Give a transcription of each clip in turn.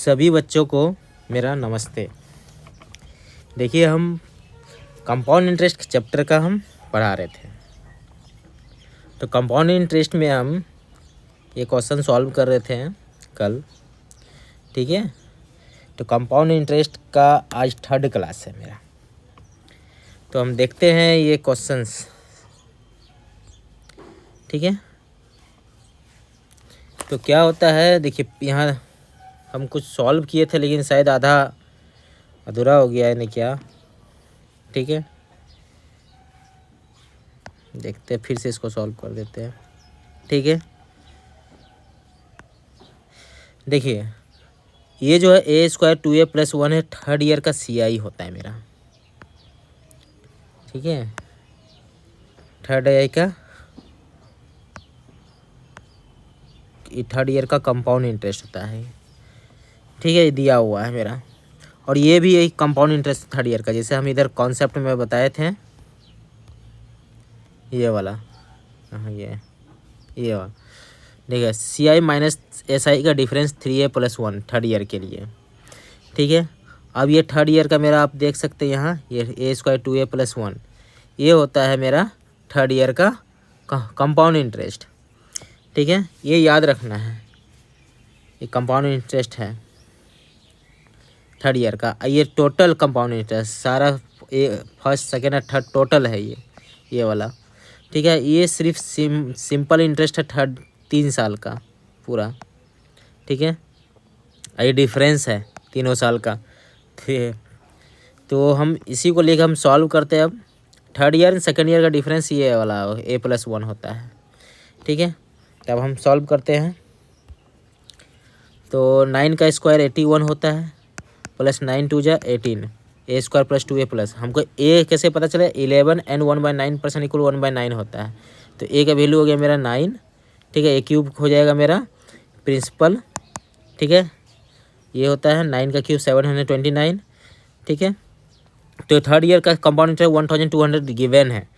सभी बच्चों को मेरा नमस्ते। देखिए, हम कंपाउंड इंटरेस्ट चैप्टर का हम पढ़ा रहे थे। तो कंपाउंड इंटरेस्ट में हम ये क्वेश्चन सॉल्व कर रहे थे कल, ठीक है। तो कंपाउंड इंटरेस्ट का आज 3rd क्लास है मेरा। तो हम देखते हैं ये क्वेश्चंस, ठीक है। तो क्या होता है, देखिए यहाँ हम कुछ सॉल्व किए थे लेकिन शायद आधा अधूरा हो गया है नहीं क्या, ठीक है। देखते हैं, फिर से इसको सॉल्व कर देते हैं, ठीक है। देखिए ये जो है a² 2a + 1 है, 3rd ईयर का CI होता है मेरा, ठीक है। 3rd ईयर का कंपाउंड इंटरेस्ट होता है, ठीक है। ये दिया हुआ है मेरा, और ये भी एक कंपाउंड इंटरेस्ट 3rd ईयर का, जैसे हम इधर कॉन्सेप्ट में बताए थे, ये वाला, हाँ ये वाला। देखिए CI - SI का डिफरेंस 3a + 1 3rd ईयर के लिए, ठीक है। अब ये 3rd ईयर का मेरा आप देख सकते हैं यहाँ, ये a² 2a + 1 ये होता है मेरा 3rd ईयर का कंपाउंड इंटरेस्ट, ठीक है। ये याद रखना है, ये कंपाउंड इंटरेस्ट है 3rd ईयर का। ये टोटल कंपाउंड इंटरेस्ट सारा फर्स्ट सेकेंड और थर्ड टोटल है ये वाला, ठीक है। ये सिर्फ सिंपल इंटरेस्ट है 3 साल का पूरा, ठीक है। ये डिफरेंस है 3 साल का, ठीक। तो हम इसी को लेकर हम सॉल्व करते हैं। अब 3rd year and 2nd year का डिफरेंस ये वाला a + 1 होता है, ठीक है। तब हम सॉल्व करते हैं। तो 9 का स्क्वायर 81 होता है, प्लस 9 × 2 = 18, a² + 2a+। हमको a कैसे पता चला, 11 and 1/9% = 1/9 होता है। तो a का वैल्यू हो गया मेरा 9, ठीक है। a³ हो जाएगा मेरा प्रिंसिपल, ठीक है। ये होता है 9 का क्यूब 729, ठीक है। तो 3rd ईयर का कंपाउंड इंटरेस्ट 1200 गिवन है।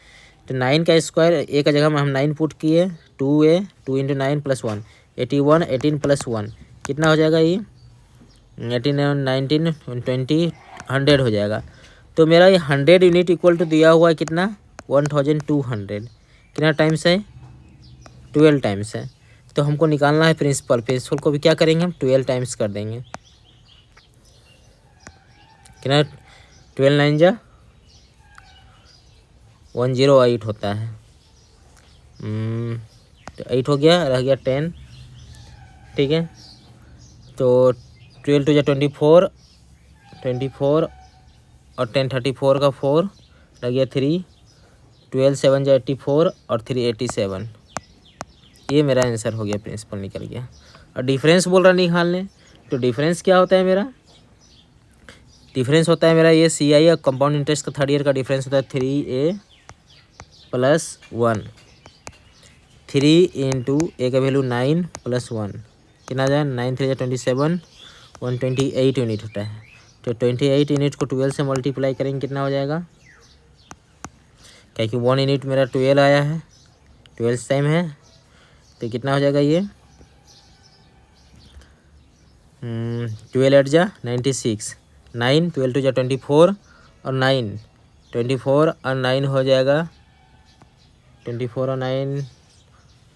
तो 9 का स्क्वायर a का जगह में हम 9 पुट किए, 2a 2 × 9 + 1 81 18 + 1 कितना हो जाएगा, ये 18 19 20 100 हो जाएगा। तो मेरा ये 100 यूनिट इक्वल टू दिया हुआ है कितना, 1200। कितना टाइम्स है, 12 टाइम्स है। तो हमको निकालना है प्रिंसिपल को भी क्या करेंगे हम 12 टाइम्स कर देंगे। कितना, 12 9 = 108 होता है। तो 8 हो गया, रह गया 10, ठीक है। तो 12 × 2 = 24 और 10 34 का 4 रह गया 3, 12 7 = 84 और 3 87। ये मेरा आंसर हो गया, प्रिंसिपल निकल गया। और डिफरेंस बोल रहा निकालने, तो डिफरेंस क्या होता है मेरा, डिफरेंस होता है मेरा ये CI और कंपाउंड इंटरेस्ट का 3rd ईयर का डिफरेंस होता है 3a + 1, 3 × a का वैल्यू 9 + 1 कितना जाए, 9 3 = 27, 128 यूनिट होता है। तो 28 यूनिट को 12 से मल्टीप्लाई करेंगे कितना हो जाएगा, क्योंकि 1 यूनिट मेरा 12 आया है, 12 टाइम है। तो कितना हो जाएगा ये 12 8 = 96, 9 12 2 = 24 और 9 24 और 9 हो जाएगा 24 और 9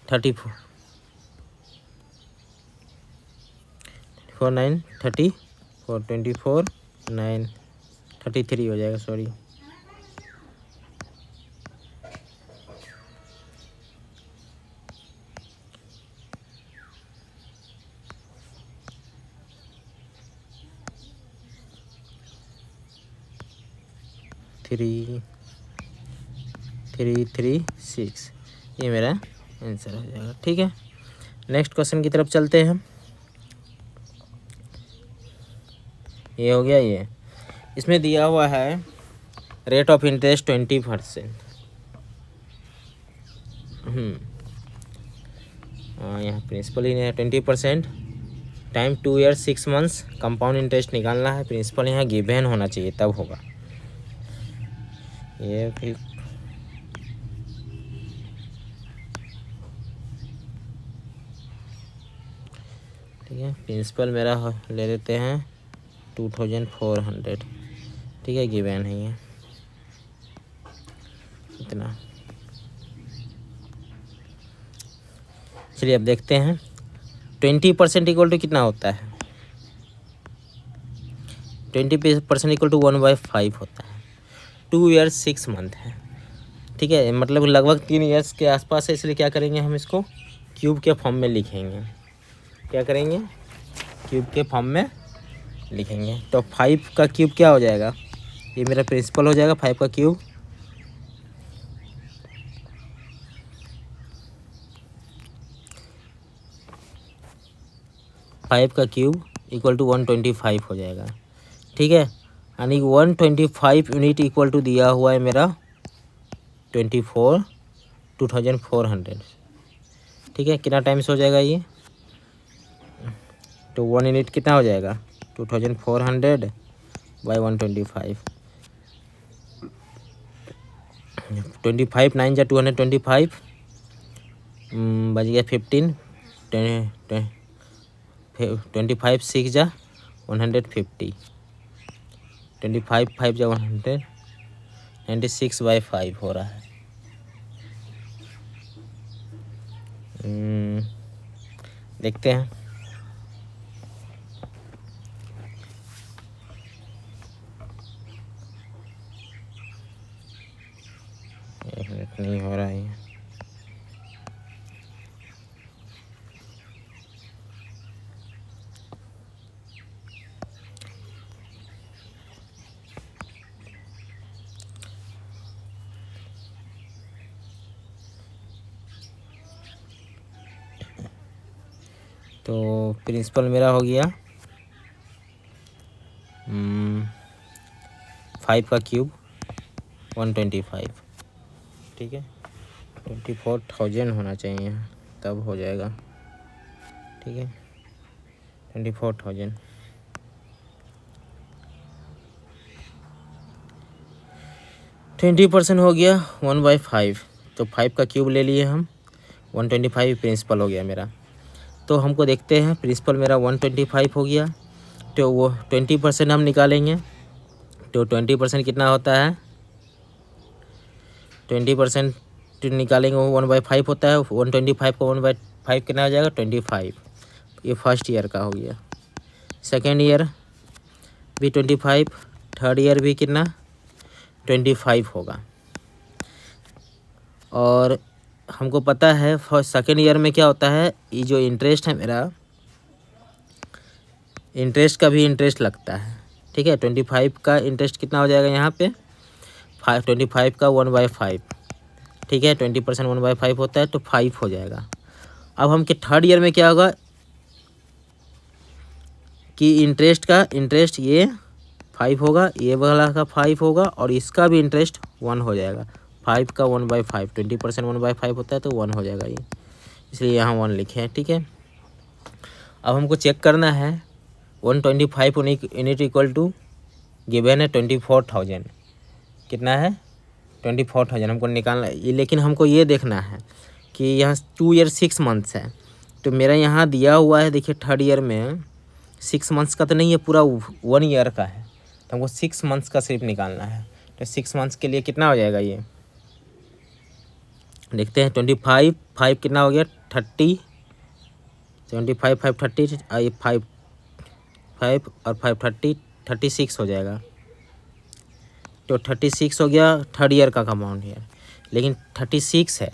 34, 9 34 24 9 33 हो जाएगा, सॉरी। थ्री 336 ये मेरा आंसर हो जाएगा, ठीक है। नेक्स्ट क्वेश्चन की तरफ चलते हैं हम। ये हो गया, ये इसमें दिया हुआ है रेट ऑफ इंटरेस्ट 20%। यहाँ प्रिंसिपल ही नहीं है, 20%, time 2 year 6 months, compound interest निकालना है। प्रिंसिपल यहाँ गिवन होना चाहिए तब होगा ये। फिर ठीक है। प्रिंसिपल मेरा ले लेते हैं 2400, ठीक है, गिवन है ये इतना। चलिए अब देखते हैं 20% इक्वल टू कितना होता है। 20% इक्वल टू 1/5 होता है। 2 ईयर 6 मंथ है, ठीक है, मतलब लगभग 3 ईयर्स के आसपास है। इसलिए क्या करेंगे, हम इसको क्यूब के फॉर्म में लिखेंगे। क्या करेंगे, क्यूब के फॉर्म में लिखेंगे। तो 5 का क्यूब क्या हो जाएगा, ये मेरा प्रिंसिपल हो जाएगा 5 का क्यूब। फाइव का क्यूब इक्वल टू 125 हो जाएगा, ठीक है। यानी 125 यूनिट इक्वल टू दिया हुआ है मेरा 2400, ठीक है। कितना टाइम्स हो जाएगा ये, तो 1 यूनिट कितना हो जाएगा 2400 बाई 125। 25 9 जा 225, बच गया 15, 25 6 जा 150, 25 5 जा 100, 96/5 हो रहा है। देखते हैं। एक मिनट, नहीं हो रहा है। तो प्रिंसिपल मेरा हो गया 5 का क्यूब 125, ठीक है। 24,000 होना चाहिए तब हो जाएगा, ठीक है। 24,000, 20% हो गया 1/5। तो 5 का क्यूब ले लिए हम, 125 प्रिंसिपल हो गया मेरा। तो हमको देखते हैं, प्रिंसिपल मेरा 125 हो गया, तो वो 20% हम निकालेंगे। तो 20% कितना होता है, 20% निकालेंगे वो 1/5 होता है। 125 को 1/5 कितना हो जाएगा 25। ये फर्स्ट ईयर का हो गया। सेकेंड ईयर भी 25, थर्ड ईयर भी कितना 25 होगा। और हमको पता है फर्स्ट सेकेंड ईयर में क्या होता है, ये जो इंटरेस्ट है मेरा, इंटरेस्ट का भी इंटरेस्ट लगता है, ठीक है। 25 का इंटरेस्ट कितना हो जाएगा यहाँ पे 25 का 1/5, ठीक है। 20% 1/5 होता है तो 5 हो जाएगा। अब हम के थर्ड ईयर में क्या होगा कि इंटरेस्ट ये 5 होगा, ये वाला का 5 होगा, और इसका भी इंटरेस्ट 1 हो जाएगा। 5 का 1/5, 20% 1/5 होता है तो 1 हो जाएगा ये, इसलिए यहाँ 1 लिखे हैं, ठीक है। अब हमको चेक करना है 125 यूनिट इक्वल टू गिवन है 24,000, कितना है 24,000 हमको निकालना है। लेकिन हमको ये देखना है कि यहाँ 2 ईयर 6 मंथ्स है, तो मेरा यहाँ दिया हुआ है, देखिए थर्ड ईयर में 6 मंथ्स का तो नहीं है, पूरा 1 ईयर का है। तो हमको 6 मंथ्स का सिर्फ निकालना है। तो 6 मंथ्स के लिए कितना हो जाएगा ये, देखते हैं। 25 5 कितना हो गया 30, 75 5 30, ये 5 5 और 5 30, 36 हो जाएगा। तो 36 हो गया थर्ड ईयर का कंपाउंड ईयर, लेकिन 36 है,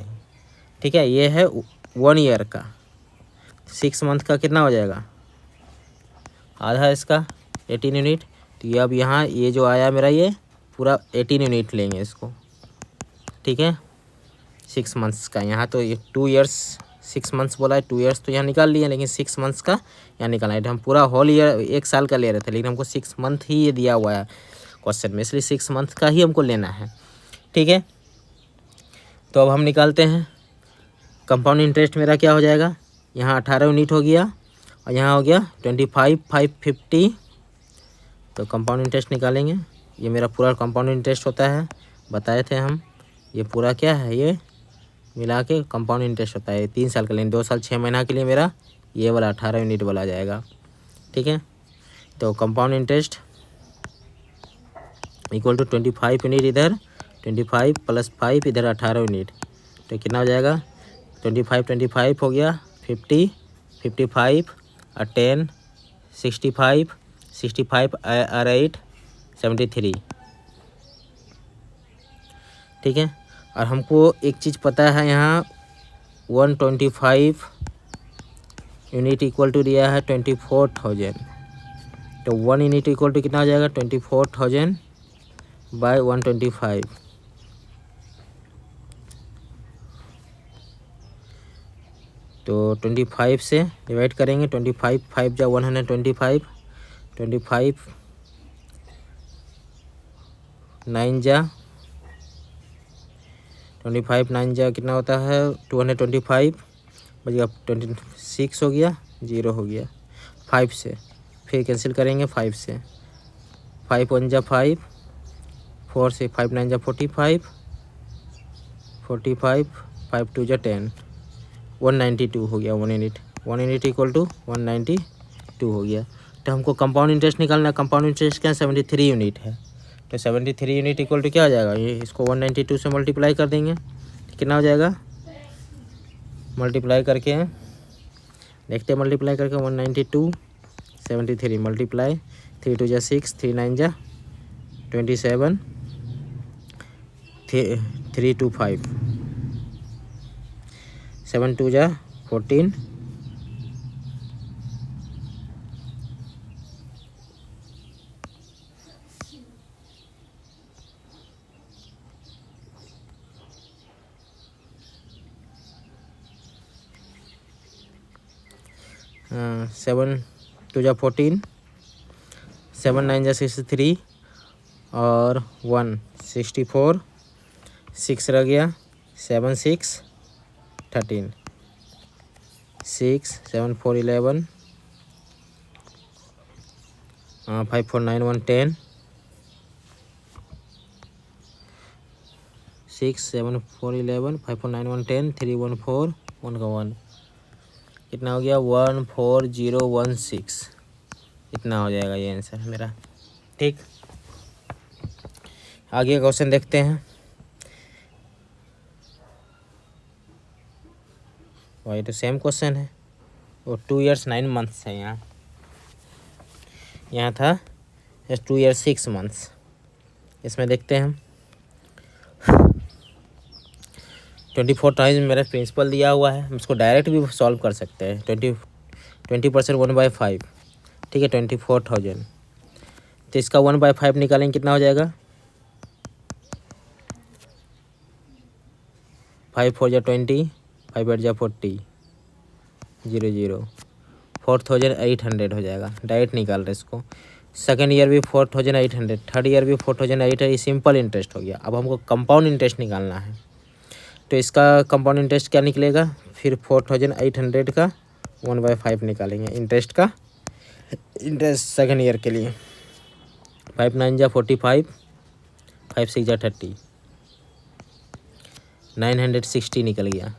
ठीक है। ये है 1 ईयर का, 6 मंथ का कितना हो जाएगा, आधा इसका 18 यूनिट। तो ये अब यहाँ ये जो आया मेरा, ये पूरा 18 यूनिट लेंगे इसको, ठीक है। 6 मंथ्स का यहाँ तो ये 2 ईयर्स 6 मंथ्स बोला है, 2 ईयर्स तो यहाँ निकाल लिए, लेकिन 6 मंथ्स का यहाँ निकालना है। हम पूरा होल ईयर 1 साल का ले रहे थे, लेकिन हमको 6 मंथ ही ये दिया हुआ है क्वेश्चन में, इसलिए 6 मंथ का ही हमको लेना है, ठीक है। तो अब हम निकालते हैं कंपाउंड इंटरेस्ट मेरा क्या हो जाएगा, यहाँ 18 यूनिट हो गया, और यहाँ हो गया 25 5 50। तो कंपाउंड इंटरेस्ट निकालेंगे, ये मेरा पूरा कंपाउंड इंटरेस्ट होता है, बताए थे हम। ये पूरा क्या है, ये मिला के कंपाउंड इंटरेस्ट होता है। 3 साल के लिए, 2 साल 6 महीना के लिए मेरा ये वाला 18 यूनिट वाला आ जाएगा। ठीक है, तो compound interest equal to 25 unit इधर, 25 + 5 इधर 18 यूनिट, तो कितना हो जाएगा 25 हो गया 50, 55 और 10 65, 65 और 8 73। ठीक है, और हमको एक चीज़ पता है यहाँ 125 यूनिट इक्वल टू दिया है 24,000, तो 1 यूनिट इक्वल टू कितना हो जाएगा 24,000 बाय 125। तो 25 से डिवाइड करेंगे, 25 5 जा 125, 25 9 जा 25 9 जा कितना होता है 225, बचेगा 26 हो गया, 0 हो गया। 5 से फिर कैंसिल करेंगे, 5 से 5 1 जा 5, 4 से 5 9 जा 45, 45 5 2 जा 10, 192 हो गया 1 यूनिट। 1 यूनिट इक्वल टू 192 हो गया। तो हमको कंपाउंड इंटरेस्ट निकालना है। कंपाउंड इंटरेस्ट क्या 73 यूनिट है, तो 73 यूनिट इक्वल टू क्या हो जाएगा, ये इसको 192 से मल्टीप्लाई कर देंगे, कितना हो जाएगा, मल्टीप्लाई करके देखते हैं, मल्टीप्लाई करके 192 73 मल्टीप्लाई 3 2 जा 6, 3 9 जा 27, 3 2 5, 7 2 जा 14, 7 2 जा 14, 7 9 जा 63 और 1 64, 6 रह गया, 7 6 13, 6 7 4 11, 5 4 9 1 10, 6 7 4 11, 5 4 9 1 10, 3 1 4 1 का 1, कितना हो गया 14016, इतना हो जाएगा ये आंसर है मेरा। ठीक, आगे क्वेश्चन देखते हैं। वही तो सेम क्वेश्चन है, वो 2 years 9 months है, यहाँ था 2 years 6 months। इसमें देखते हैं हम 24 टाइम्स मेरा प्रिंसिपल दिया हुआ है, हम इसको डायरेक्ट भी सॉल्व कर सकते हैं। 20% 1/5, ठीक है 24,000, तो इसका 1/5 निकालेंगे, कितना हो जाएगा 5 4 जा 20, 5 8 जा 40, 0 0, 4,800 हो जाएगा। डायरेक्ट निकाल रहे इसको। सेकेंड ईयर भी 4,800, थर्ड ईयर भी 4,800, ये सिंपल इंटरेस्ट हो गया। अब हमको कंपाउंड इंटरेस्ट निकालना है, तो इसका कंपाउंड इंटरेस्ट क्या निकलेगा, फिर 4,800 का 1/5 निकालेंगे इंटरेस्ट का, इंटरेस्ट सेकेंड ईयर के लिए। 5 9 जा 45, 5 6 जा 30, 960 निकल गया।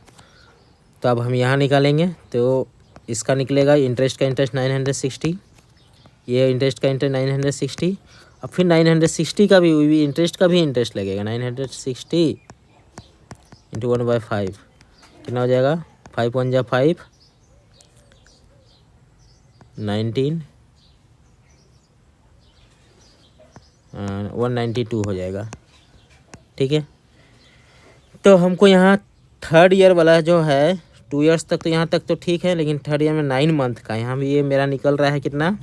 तो अब हम यहाँ निकालेंगे, तो इसका निकलेगा इंटरेस्ट का इंटरेस्ट 960, ये इंटरेस्ट का इंटरेस्ट 960, अब फिर 960 का भी इंटरेस्ट का भी इंटरेस्ट लगेगा, 960 इंटू 1/5 कितना हो जाएगा, 5 1 जा 5, 19, 192 हो जाएगा। ठीक है, तो हमको यहाँ थर्ड ईयर वाला जो है 2 years तक, तो यहाँ तक तो ठीक है, लेकिन थर्ड ईयर में 9 month का, यहाँ भी ये मेरा निकल रहा है कितना,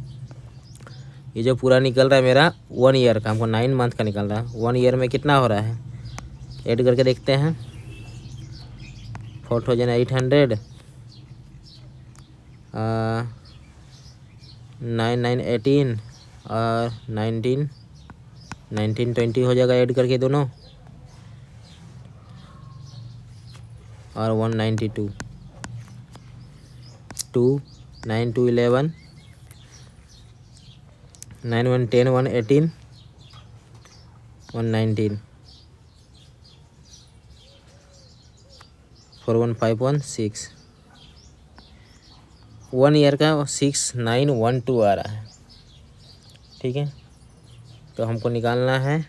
ये जो पूरा निकल रहा है मेरा 1 year का, हमको 9 month का निकल रहा है। 1 year में कितना हो रहा है, ऐड करके देखते हैं, 4,800 9 9 18 और 19 20 हो जाएगा, ऐड करके दोनों, और 192, 2 9 2 11, 9 1 10, 1 18, 119, 4 1 5 1 6, 1 ईयर का 6912 आ रहा है। ठीक है, तो हमको निकालना है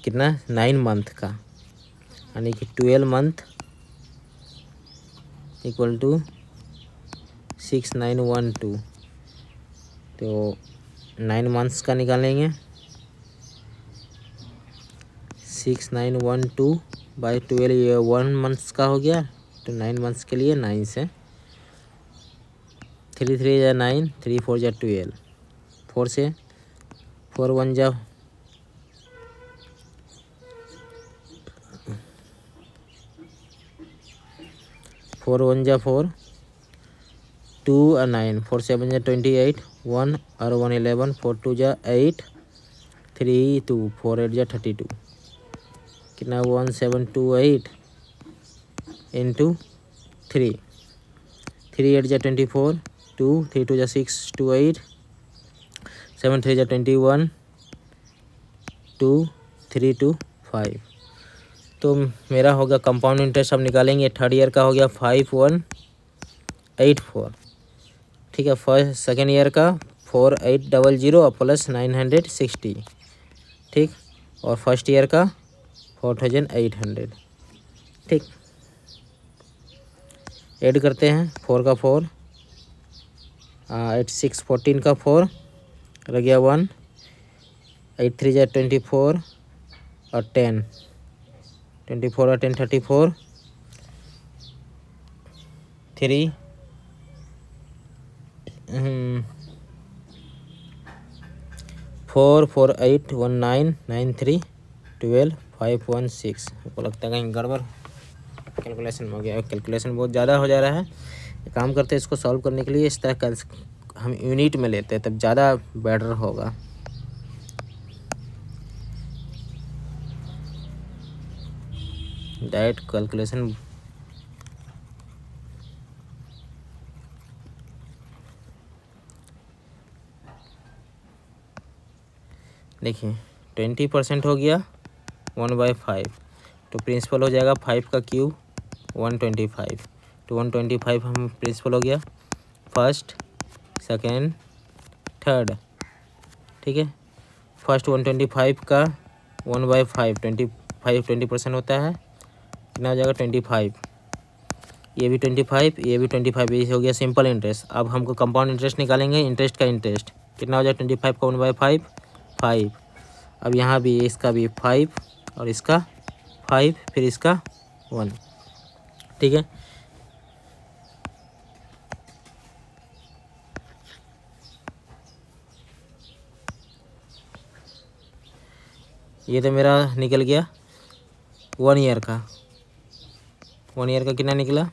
कितना, 9 मंथ का, यानी कि 12 मंथ इक्वल टू 6912। तो 9 मंथ्स का निकालेंगे, 6912 बाई 12, ये 1 मंथ्स का हो गया। तो 9 मंथ्स के लिए 9 से 3 3 या 9, 3 4 या 12, 4 से 4 1 जा 4 1 जा 4, 2 और 9, 4 7 जा 28, 1 और 1 11, 4 2 जा 8, 3 2, 4 8 जा 32, कितना 1728 इंटू 3, 3 8 जा 24, 2 3 2 जा 6 2 8, 7 3 जा 21, 2 3 2 5। तो मेरा होगा कंपाउंड इंटरेस्ट अब निकालेंगे। थर्ड ईयर का हो गया 5184। ठीक है, फर्स्ट सेकेंड ईयर का 4800 और प्लस 960। ठीक, और फर्स्ट ईयर का 4800। ठीक, ऐड करते हैं, 4 का 4, 8 6 14 का 4 रह गया 1, 8 3 जा 24 और 10, 24 और 10 34, 3 4 4 8 1 9 9 3 12 5 1 6। हमको लगता है कहीं गड़बड़ कैलकुलेशन में हो गया, कैलकुलेशन बहुत ज़्यादा हो जा रहा है। एक काम करते हैं, इसको सॉल्व करने के लिए इस तरह हम यूनिट में लेते हैं, तब ज़्यादा बेटर होगा। डायरेक्ट कैलकुलेशन देखिए 20% हो गया 1/5, तो प्रिंसिपल हो जाएगा 5 का क्यूब 125। तो 125 हम प्रिंसिपल हो गया फर्स्ट सेकेंड थर्ड। ठीक है, फर्स्ट 125 का 1/5, 20% होता है, कितना हो जाएगा 25। ये भी 25, ये भी 25, ये हो गया सिंपल इंटरेस्ट। अब हमको कंपाउंड इंटरेस्ट निकालेंगे, इंटरेस्ट का इंटरेस्ट कितना हो जाएगा 25 का 1/5 5। अब यहाँ भी इसका भी 5 और इसका 5, फिर इसका 1। ठीक है, ये तो मेरा निकल गया 1 ईयर का। 1 ईयर का कितना निकला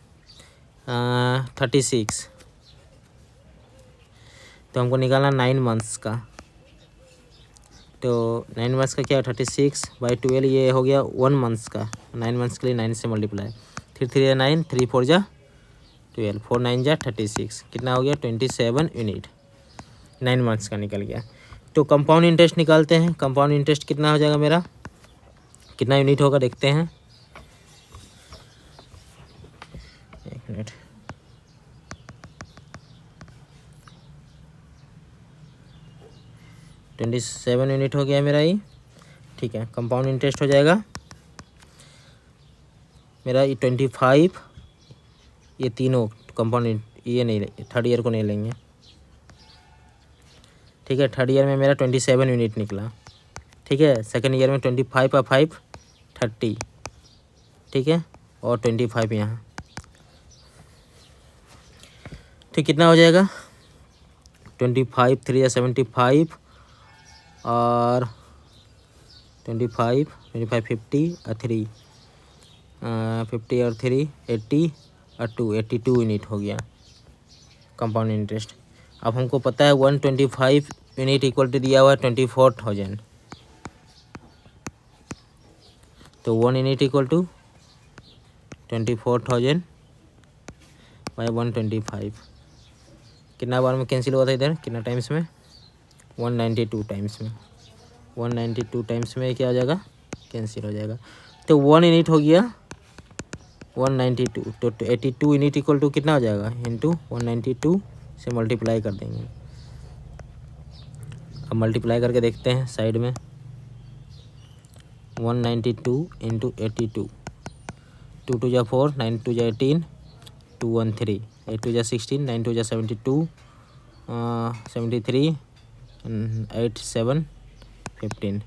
36। तो हमको निकालना 9 मंथ्स का। तो 9 मंथ्स का क्या 36/12, ये हो गया 1 मंथ्स का। 9 मंथ्स के लिए 9 से मल्टीप्लाई, 3 3 या 9, 3 4 जा 12, 4 9 जा 36, कितना हो गया 27 यूनिट। 9 मंथ्स का निकल गया। तो कंपाउंड इंटरेस्ट निकालते हैं। कंपाउंड इंटरेस्ट कितना हो जाएगा मेरा, कितना यूनिट होगा देखते हैं, एक मिनट। तो 27 यूनिट हो गया मेरा ये। ठीक है, कंपाउंड इंटरेस्ट हो जाएगा मेरा ये 25, ये तीनों कंपाउंड, ये नहीं, थर्ड ईयर को नहीं लेंगे। ठीक है, थर्ड ईयर में मेरा 27 यूनिट निकला। ठीक है, सेकेंड ईयर में 25 और 5 30। ठीक है, और 25 यहाँ। ठीक, कितना हो जाएगा 25 3 या 75 और 25 25 50 और 3 50 और 3 80 और 2 82 यूनिट हो गया कंपाउंड इंटरेस्ट। अब हमको पता है 125 यूनिट इक्वल टू दिया हुआ है 24,000। तो 1 यूनिट इक्वल टू 24,000 बाई 125। कितना बार में कैंसिल हुआ था इधर, कितना टाइम्स में 192 टाइम्स में। 192 टाइम्स में क्या हो जाएगा, कैंसिल हो जाएगा। तो 1 यूनिट हो गया 192 तो 82 यूनिट इक्वल टू कितना हो जाएगा, इंटू 192 से मल्टीप्लाई कर देंगे। अब मल्टीप्लाई करके देखते हैं साइड में, 192 इंटू 82, 2 2 जा 4, 9 2 जा 18, 2 1 3, 8 2 जा 16, 9 2 जा 72, 73, 8 7 15,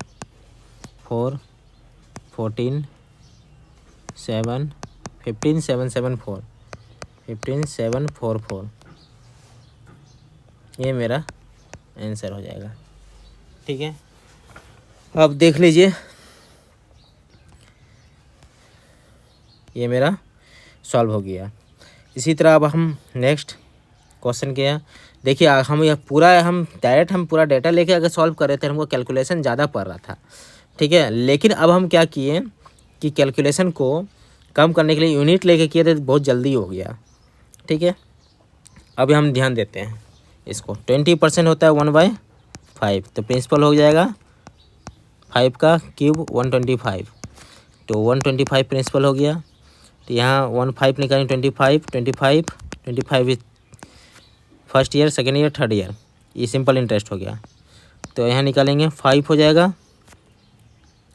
4 14 7 15 7 7 4, 15 7 4 4, ये मेरा आंसर हो जाएगा। ठीक है, अब देख लीजिए, ये मेरा सॉल्व हो गया। इसी तरह अब हम नेक्स्ट क्वेश्चन के हैं। देखिए हम यह पूरा हम पूरा डेटा लेके अगर सॉल्व कर रहे थे, हमको कैलकुलेशन ज़्यादा पड़ रहा था। ठीक है, लेकिन अब हम क्या किए कि कैलकुलेशन को कम करने के लिए यूनिट लेके किए थे, बहुत जल्दी हो गया। ठीक है, अभी हम ध्यान देते हैं इसको। 20% होता है 1/5, तो प्रिंसिपल हो जाएगा 5 का क्यूब 125, तो 125 प्रिंसिपल हो गया। तो यहाँ 15 निकालेंगे, 25 first year, second year, third year, ये सिंपल इंटरेस्ट हो गया। तो यहाँ निकालेंगे 5 हो जाएगा,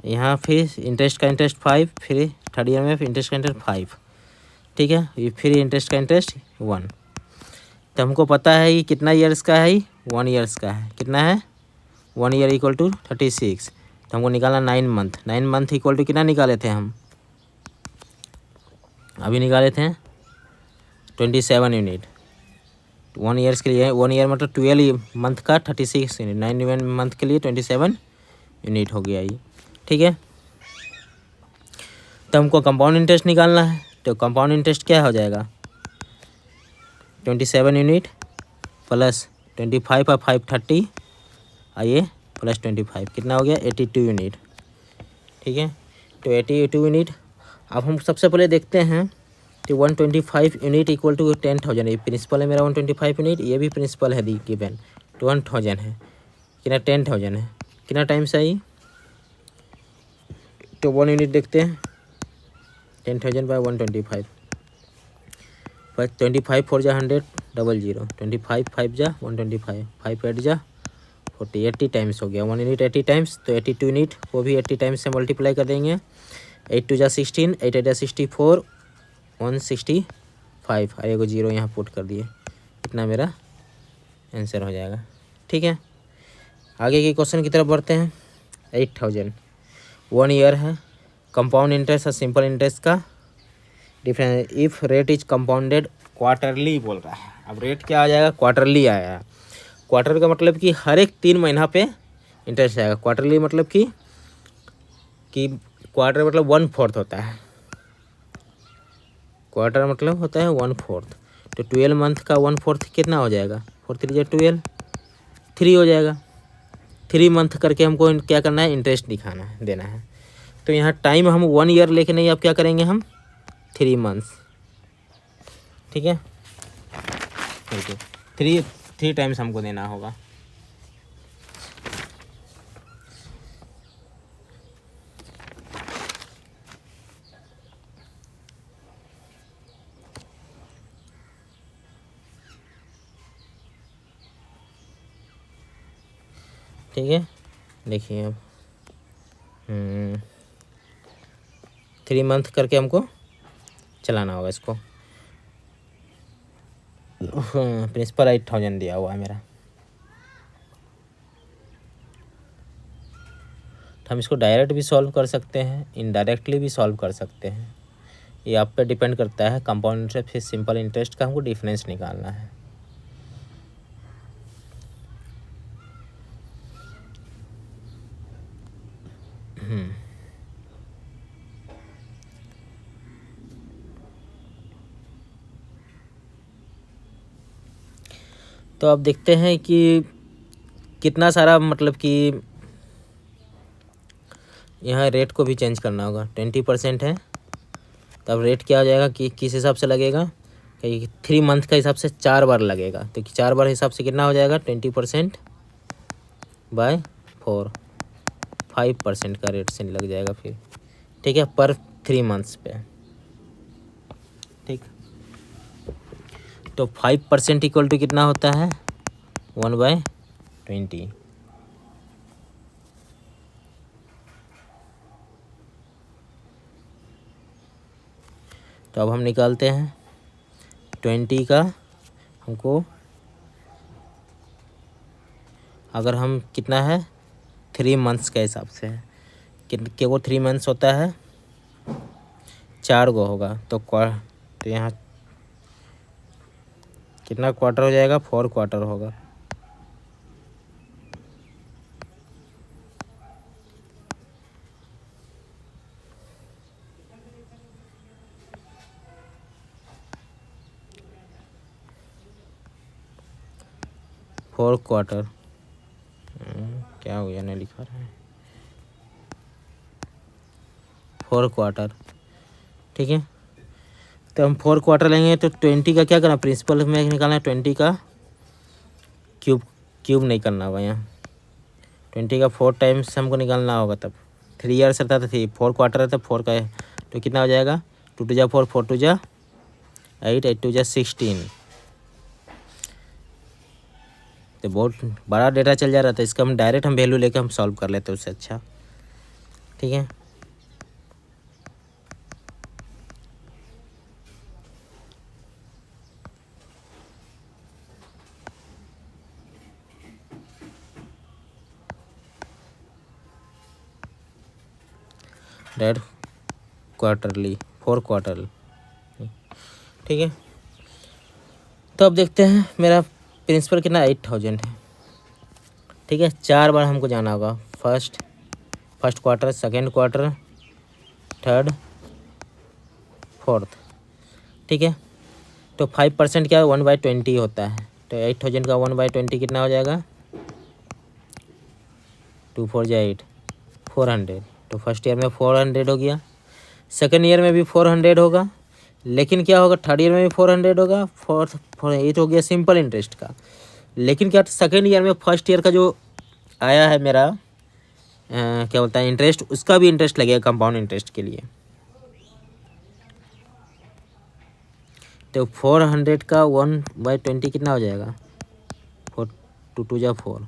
यहाँ फिर इंटरेस्ट का इंटरेस्ट 5, फिर थर्ड ईयर में फिर इंटरेस्ट का इंटरेस्ट 5। ठीक है, ये फिर इंटरेस्ट का इंटरेस्ट 1। तो हमको पता है कि कितना ईयर्स का है, 1 ईयर्स का है। कितना है, 1 ईयर इक्वल टू 36। तो हमको निकालना 9 मंथ। 9 मंथ इक्वल टू कितना निकाले थे हम, अभी निकाले थे 27 यूनिट। 1 ईयर्स के लिए 1 ईयर मतलब 12 मंथ का 36 यूनिट, 9 मंथ के लिए 27 यूनिट हो गया ये। ठीक है, तो हमको कंपाउंड इंटरेस्ट निकालना है। तो कंपाउंड इंटरेस्ट क्या हो जाएगा, 27 यूनिट प्लस 25 और 5 30, आइए प्लस 25 कितना हो गया, 82 यूनिट। ठीक है, तो 82 यूनिट। अब हम सबसे पहले देखते हैं कि 125 यूनिट इक्वल टू 10,000, ये प्रिंसिपल है मेरा 125 यूनिट, ये भी प्रिंसिपल है दी गिवन 1000 है, कितना 10,000 है, कितना टाइम से आई। तो 1 यूनिट देखते हैं, 10,000 बाय 125, 25 4 जा 100, 00, 25 5 जा 125, 5 8 जा 40, 80 टाइम्स हो गया 1 यूनिट 80 टाइम्स। तो 82 यूनिट वो भी 80 टाइम्स से मल्टीप्लाई कर देंगे। 8 2 जा 16, 8 8 जा 64, 165, और एगो 0 यहाँ पुट कर दिए, इतना मेरा आंसर हो जाएगा। ठीक है, आगे के क्वेश्चन की तरफ बढ़ते हैं। 8000 1 ईयर है, कंपाउंड इंटरेस्ट और सिंपल इंटरेस्ट का difference, if rate is compounded quarterly बोल रहा है। अब रेट क्या आ जाएगा, क्वार्टरली आया। क्वार्टर का मतलब कि हर एक 3 महीना पे इंटरेस्ट आएगा। क्वार्टरली मतलब कि क्वार्टर मतलब 1/4 होता है, क्वार्टर मतलब होता है 1/4। तो 12 मंथ का 1/4 कितना हो जाएगा, 4 3 जा 12, 3 हो जाएगा। 3 मंथ करके हमको क्या करना है, इंटरेस्ट दिखाना है, देना है। तो यहाँ टाइम हम 1 ईयर लेके नहीं, अब क्या करेंगे हम 3 मंथ्स। ठीक है, थ्री टाइम्स हमको देना होगा। ठीक है, देखिए अब 3 मंथ करके हमको चलाना होगा इसको। प्रिंसिपल 8000 दिया हुआ है मेरा, तो हम इसको डायरेक्ट भी सॉल्व कर सकते हैं, इनडायरेक्टली भी सॉल्व कर सकते हैं। ये आप पे डिपेंड करता है। कंपाउंड इंटरेस्ट फिर सिंपल इंटरेस्ट का हमको डिफरेंस निकालना है। तो अब देखते हैं कि कितना सारा, मतलब कि यहाँ रेट को भी चेंज करना होगा। 20% है, तब रेट क्या हो जाएगा कि किस हिसाब से लगेगा, कि 3 मंथ का हिसाब से 4 बार लगेगा। तो 4 बार हिसाब से कितना हो जाएगा, 20% बाय 4, 5% का रेट से लग जाएगा फिर। ठीक है, पर 3 मंथ्स पे। तो 5% इक्वल टू कितना होता है 1/20। तो अब हम निकालते हैं 20 का हमको, अगर हम कितना है 3 मंथ्स के हिसाब से है कि वो 3 मंथ्स होता है 4 गो होगा तो यहाँ कितना क्वार्टर हो जाएगा 4 क्वार्टर होगा। फोर क्वार्टर क्या हो गया नहीं लिखा रहा है 4 क्वार्टर। ठीक है, तो हम 4 क्वार्टर लेंगे तो 20 का क्या करना प्रिंसिपल में निकालना है 20 का क्यूब नहीं करना होगा यहाँ 20 का 4 टाइम्स हमको निकालना होगा। तब 3 ईयर्स रहता था 4 क्वार्टर रहता 4 का है तो कितना हो जाएगा 2 2 जा 4 4 2 जा 8 8 2 जा 16। तो बहुत बड़ा डेटा चल जा रहा था, इसका हम डायरेक्ट हम वैल्यू लेकर हम सॉल्व कर लेते उससे अच्छा। ठीक है, डायरेक्ट क्वार्टरली 4 क्वार्टर। ठीक है, तो अब देखते हैं मेरा प्रिंसिपल कितना 8000 है। ठीक है, 4 बार हमको जाना होगा first quarter, second quarter, third, fourth. ठीक है, तो 5% क्या 1/20 होता है तो 8000 का 1/20 कितना हो जाएगा 2 4 जा 8 400। तो फर्स्ट ईयर में 400 हो गया, सेकेंड ईयर में भी 400 होगा, लेकिन क्या होगा थर्ड ईयर में भी 400 होगा, फोर्थ 8 हो गया सिंपल इंटरेस्ट का। लेकिन क्या सेकेंड ईयर में फर्स्ट ईयर का जो आया है मेरा क्या बोलता है इंटरेस्ट, उसका भी इंटरेस्ट लगेगा कंपाउंड इंटरेस्ट के लिए। तो 400 का 1/20 कितना हो जाएगा 4 2 2 जा 4।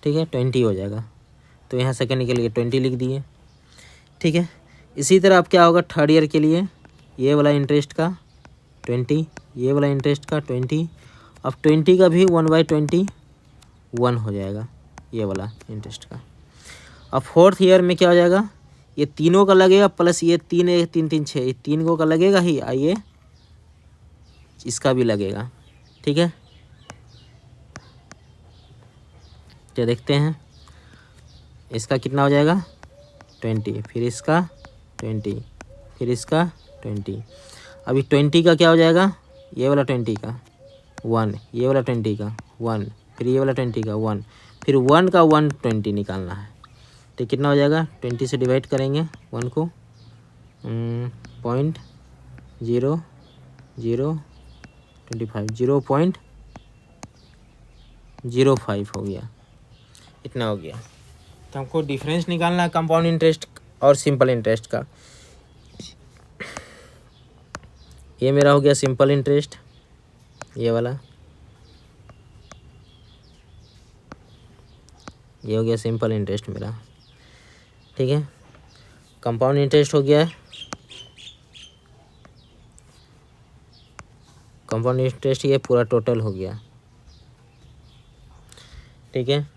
ठीक है, 20 हो जाएगा, तो यहाँ सेकेंड के लिए 20 लिख दिए। ठीक है, इसी तरह अब क्या होगा थर्ड ईयर के लिए ये वाला इंटरेस्ट का 20, ये वाला इंटरेस्ट का 20, अब 20 का भी 1/20 1 हो जाएगा ये वाला इंटरेस्ट का। अब फोर्थ ईयर में क्या हो जाएगा ये तीनों का लगेगा प्लस ये 3 1 3 3 6 3 गो का लगेगा ही, आइए इसका भी लगेगा। ठीक है, तो देखते हैं इसका कितना हो जाएगा 20, फिर इसका 20, फिर इसका 20। अभी 20 का क्या हो जाएगा ये वाला 20 का 1, ये वाला 20 का 1, फिर ये वाला 20 का 1, फिर 1 का 120 निकालना है। तो कितना हो जाएगा 20 से डिवाइड करेंगे 1 को 0.0025 0.05 हो गया, इतना हो गया। तो हमको डिफरेंस निकालना है कंपाउंड इंटरेस्ट और सिंपल इंटरेस्ट का। ये मेरा हो गया सिंपल इंटरेस्ट, ये वाला ये हो गया सिंपल इंटरेस्ट मेरा। ठीक है, कंपाउंड इंटरेस्ट हो गया, कंपाउंड इंटरेस्ट ये पूरा टोटल हो गया। ठीक है,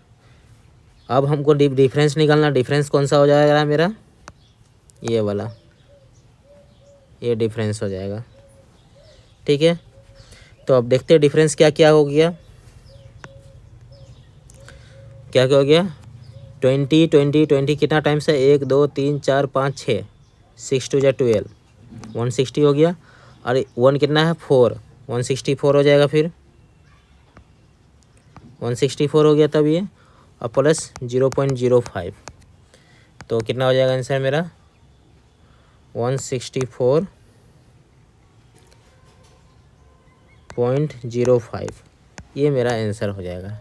अब हमको डिफरेंस निकालना, डिफरेंस कौन सा हो जाएगा मेरा ये वाला, ये डिफरेंस हो जाएगा। ठीक है, तो अब देखते हैं डिफरेंस क्या क्या हो गया, क्या क्या हो गया 20 20 20 कितना टाइम्स है 1 2 3 4 5 6 6 2 जा 12 160 हो गया, और 1 कितना है 4 164 हो जाएगा, फिर 164 हो गया तब ये, और प्लस 0.05 तो कितना हो जाएगा आंसर मेरा 164.05 ये मेरा आंसर हो जाएगा।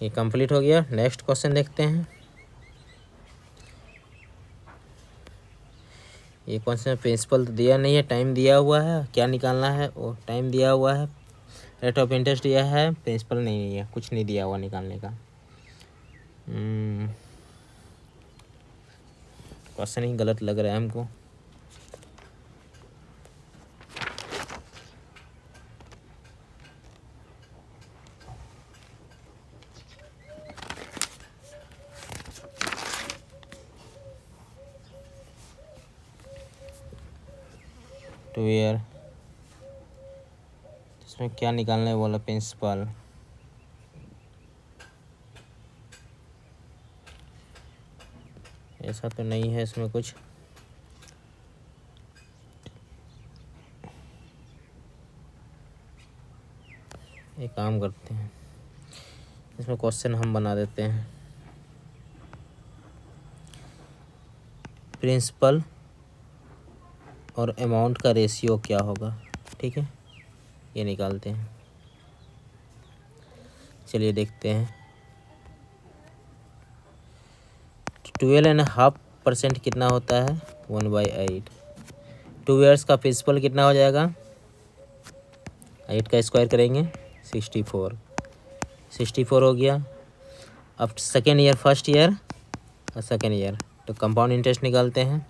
ये कंप्लीट हो गया। नेक्स्ट क्वेश्चन देखते हैं। ये क्वेश्चन प्रिंसिपल तो दिया नहीं है, टाइम दिया हुआ है, क्या निकालना है वो टाइम दिया हुआ है, रेट ऑफ इंटरेस्ट दिया है, प्रिंसिपल नहीं है, कुछ नहीं दिया हुआ निकालने का। क्वेश्चन ही गलत लग रहा है हमको। टू ईयर, इसमें क्या निकालना है बोला प्रिंसिपल। ऐसा तो नहीं है इसमें कुछ। एक काम करते हैं, इसमें क्वेश्चन हम बना देते हैं। प्रिंसिपल और अमाउंट का रेशियो क्या होगा, ठीक है, ये निकालते हैं। चलिए देखते हैं। 12.5% कितना होता है, 1/8। 2 ईयर्स का प्रिंसिपल कितना हो जाएगा, 8 का स्क्वायर करेंगे 64 हो गया। अब सेकेंड ईयर, फर्स्ट ईयर और सेकेंड ईयर, तो कंपाउंड इंटरेस्ट निकालते हैं।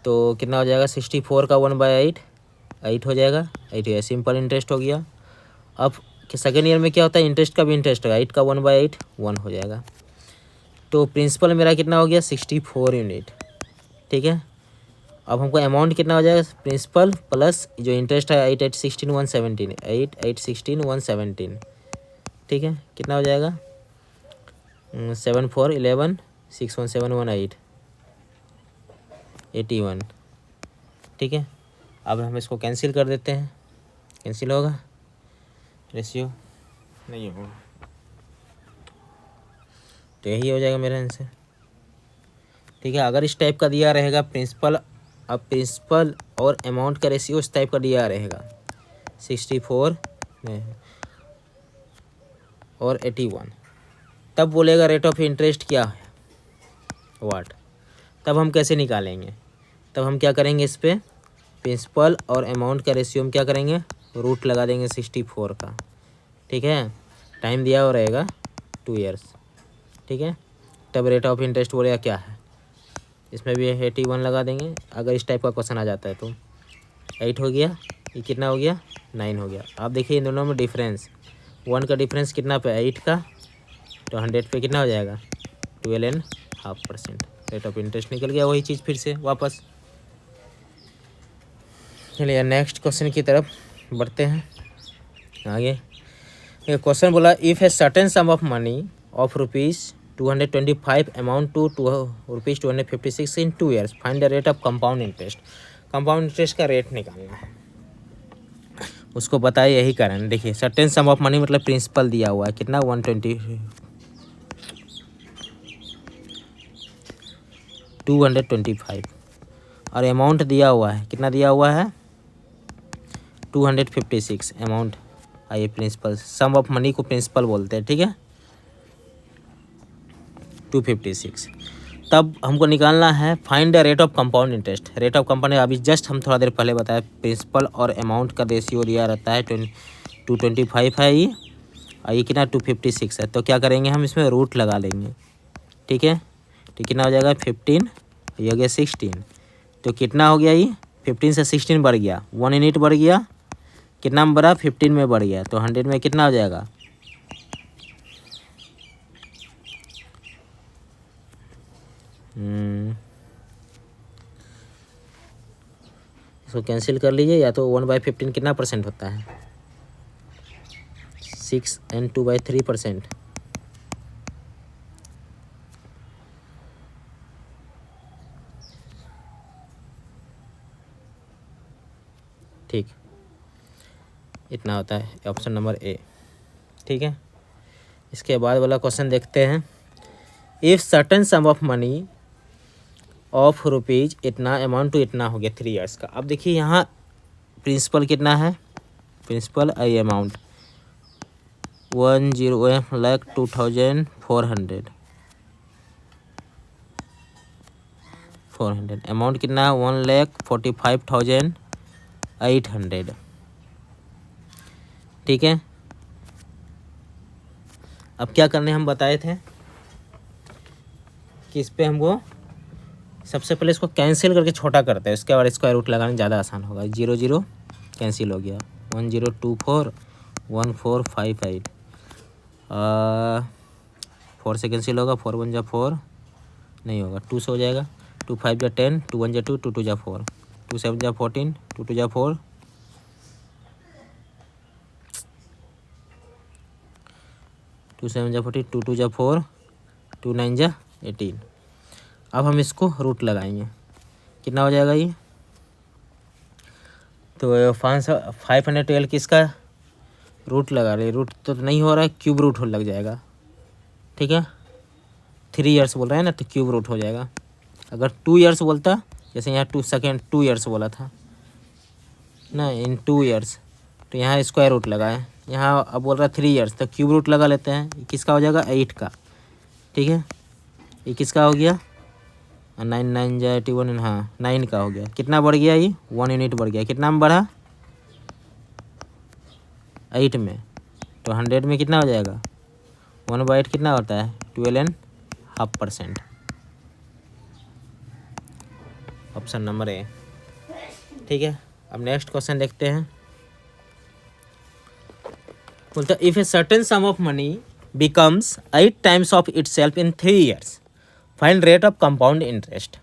तो कितना हो जाएगा, 64 का 1/8 8 हो जाएगा, 8 है, सिंपल इंटरेस्ट हो गया। अब सेकेंड ईयर में क्या होता है, इंटरेस्ट का भी इंटरेस्ट होगा, 8 का 1/8 1 हो जाएगा। तो प्रिंसिपल मेरा कितना हो गया, 64 यूनिट, ठीक है। अब हमको अमाउंट कितना हो जाएगा, प्रिंसिपल प्लस जो इंटरेस्ट है 8 8 16 117 8 8 16 117, ठीक है। कितना हो जाएगा, 7 4 11 6 1 7 1 8 81, ठीक है। अब हम इसको कैंसिल कर देते हैं। कैंसिल होगा, रेशियो नहीं होगा, तो यही हो जाएगा मेरा आंसर, ठीक है। अगर इस टाइप का दिया रहेगा प्रिंसिपल, अब प्रिंसिपल और अमाउंट का रेशियो इस टाइप का दिया रहेगा 64 और 81, तब बोलेगा रेट ऑफ इंटरेस्ट क्या है, व्हाट। तब हम कैसे निकालेंगे, तब हम क्या करेंगे, इस पर प्रिंसिपल और अमाउंट का रेशियो हम क्या करेंगे, रूट लगा देंगे 64 का, ठीक है। टाइम दिया हुआ रहेगा 2 ईयर्स, ठीक है। तब रेट ऑफ इंटरेस्ट बोलेगा क्या है, इसमें भी 81 लगा देंगे। अगर इस टाइप का क्वेश्चन आ जाता है तो 8 हो गया, ये कितना हो गया, 9 हो गया। आप देखिए इन दोनों में डिफरेंस, 1 का डिफरेंस कितना पे, 8 का, तो 100 पे कितना हो जाएगा, 12.5%। रेट ऑफ इंटरेस्ट निकल गया, वही चीज़ फिर से वापस। चलिए नेक्स्ट क्वेश्चन की तरफ बढ़ते हैं आगे। ये क्वेश्चन बोला, if a certain sum of money of ₹225 amount to ₹256 in 2 years, find the rate of compound interest. Compound interest का रेट निकालना है, उसको बताइए, यही कारण। देखिए सर्टेन सम ऑफ मनी मतलब प्रिंसिपल दिया हुआ है कितना, 225 और अमाउंट दिया हुआ है कितना, दिया हुआ है 256 अमाउंट। आइए प्रिंसिपल, सम ऑफ मनी को प्रिंसिपल बोलते हैं, ठीक है, 256। तब हमको निकालना है find the rate of compound interest. Rate of compound अभी जस्ट हम थोड़ा देर पहले बताया, प्रिंसिपल और अमाउंट का रेशियो दिया रहता है 225 है ये, और ये कितना 256 है। तो क्या करेंगे हम, इसमें रूट लगा लेंगे, ठीक है। तो कितना हो जाएगा 15, ये हो गया 16, तो कितना हो गया, ये 15 से 16 बढ़ गया, 1 यूनिट बढ़ गया, कितना में बढ़ा, 15 में बढ़ गया, तो 100 में कितना हो जाएगा, इसको कैंसिल कर लीजिए, या तो 1/15 कितना परसेंट होता है, 6 and 2/3%, ठीक, इतना होता है ऑप्शन नंबर ए, ठीक है। इसके बाद वाला क्वेश्चन देखते हैं, if certain sum of money of rupees इतना अमाउंट टू इतना हो गया 3 ईयर्स का। अब देखिए यहाँ प्रिंसिपल कितना है, प्रिंसिपल आई अमाउंट, 1,02,400 अमाउंट कितना है 1,45,800। ठीक है, अब क्या करने हम बताए थे कि इस पे हमको सबसे पहले इसको कैंसिल करके छोटा करते हैं, उसके बाद स्क्वायर रूट लगाना ज़्यादा आसान होगा। 0 0 कैंसिल हो गया, 1024 1458 4 से कैंसिल होगा, 4 1 जा 4 नहीं होगा, 2 से हो जाएगा, 2 5 जा 10, 2 1 जा 2, 2 2 जा 4, 2 7 जा 14, 2 2 जा 4, 2 7 जा 14, 2 2 जा 4, 2 9 जा 18। अब हम इसको रूट लगाएंगे, कितना हो जाएगा ये, तो 512 किसका रूट लगा रहे, रूट तो नहीं हो रहा है, क्यूब रूट लग जाएगा। ठीक है, 3 ईयर्स बोल रहे हैं ना, तो क्यूब रूट हो जाएगा। अगर 2 ईयर्स बोलता, जैसे यहाँ 2 ईयर्स बोला था ना, इन 2 ईयर्स, तो यहाँ स्क्वायर रूट लगा है। यहाँ अब बोल रहा है 3 ईयर्स, तो क्यूब रूट लगा लेते हैं। किसका हो जाएगा 8 का। ठीक है, ये किसका हो गया 9 9 जा 81, हाँ 9 का हो गया। कितना बढ़ गया ये 1 यूनिट बढ़ गया। कितना में बढ़ा 8 में, तो 100 में कितना हो जाएगा 1/8 कितना होता है 12.5%। Option number A. ठीक है, अब नेक्स्ट क्वेश्चन देखते हैं। बोलता है if a certain sum of money becomes 8 times of itself in 3 years find rate of compound interest.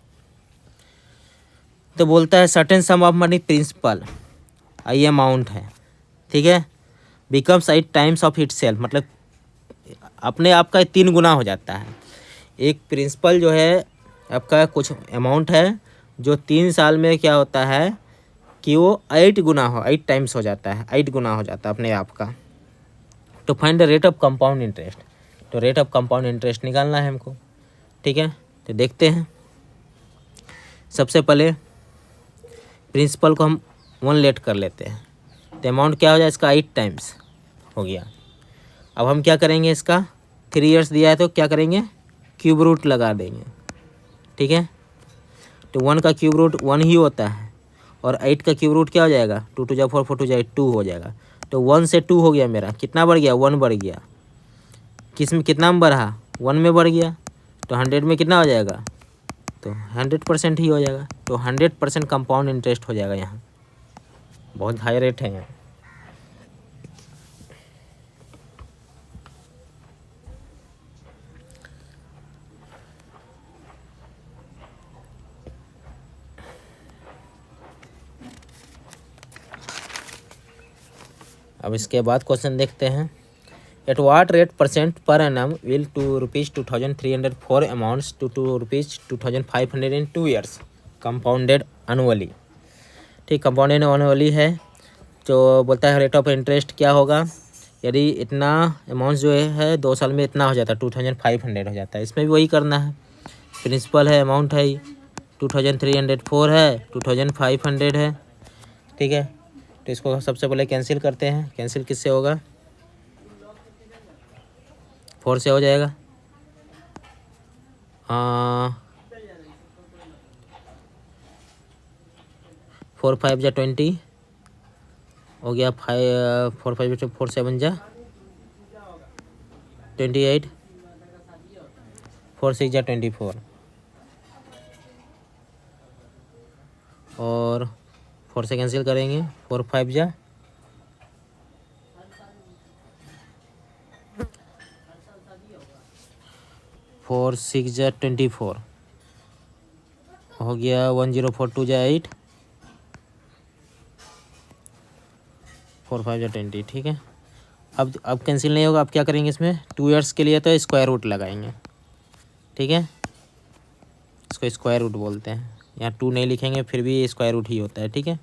तो बोलता है certain sum of money principal आई अमाउंट है, ठीक है, बिकम्स 8 टाइम्स ऑफ इटसेल्फ मतलब अपने आप का 3 गुना हो जाता है। एक प्रिंसिपल जो है आपका कुछ अमाउंट है जो 3 साल में क्या होता है कि वो 8 गुना हो, 8 टाइम्स हो जाता है, 8 गुना हो जाता है अपने आप का। तो find the rate of compound interest, तो रेट ऑफ कंपाउंड इंटरेस्ट निकालना है हमको। ठीक है, तो देखते हैं। सबसे पहले प्रिंसिपल को हम 1 लेट कर लेते हैं, तो अमाउंट क्या हो जाए इसका 8 टाइम्स हो गया। अब हम क्या करेंगे, इसका 3 ईयर्स दिया है तो क्या करेंगे क्यूब रूट लगा देंगे। ठीक है, तो 1 का क्यूब रूट 1 ही होता है और 8 का क्यूब रूट क्या हो जाएगा 2 2 जा 4 4 2 जा 8 2 हो जाएगा। तो 1 से 2 हो गया मेरा, कितना बढ़ गया 1 बढ़ गया। किस में कितना में बढ़ा 1 में बढ़ गया, तो 100 में कितना हो जाएगा, तो 100% ही हो जाएगा। तो 100% कंपाउंड इंटरेस्ट हो जाएगा। यहाँ बहुत हाई रेट है यहाँ। अब इसके बाद क्वेश्चन देखते हैं। At what rate percent per annum will ₹2,300 for amounts to ₹2,500 in 2 years compounded annually. ठीक, कंपाउंडेड एनुअली है। तो बोलता है रेट ऑफ इंटरेस्ट क्या होगा यदि इतना अमाउंट जो है 2 साल में इतना हो जाता है 2,500 हो जाता है। इसमें भी वही करना है, प्रिंसिपल है अमाउंट है 2,304 है 2,500 है। ठीक है, तो इसको सबसे पहले कैंसिल करते हैं। कैंसिल किससे होगा 4 से हो जाएगा, 4 5 जा 20 हो गया, 4 5 4 7 जा 28, 4 6 जा 24 और 4 से कैंसिल करेंगे, 4 5 जा 4 6 जा 24 हो गया, 1042 जा 8, 4 5 जा 20। ठीक है, अब कैंसिल नहीं होगा। अब क्या करेंगे इसमें 2 ईयर्स के लिए तो स्क्वायर रूट लगाएंगे। ठीक है, इसको स्क्वायर रूट बोलते हैं। यहाँ 2 नहीं लिखेंगे फिर भी स्क्वायर रूट ही होता है। ठीक है,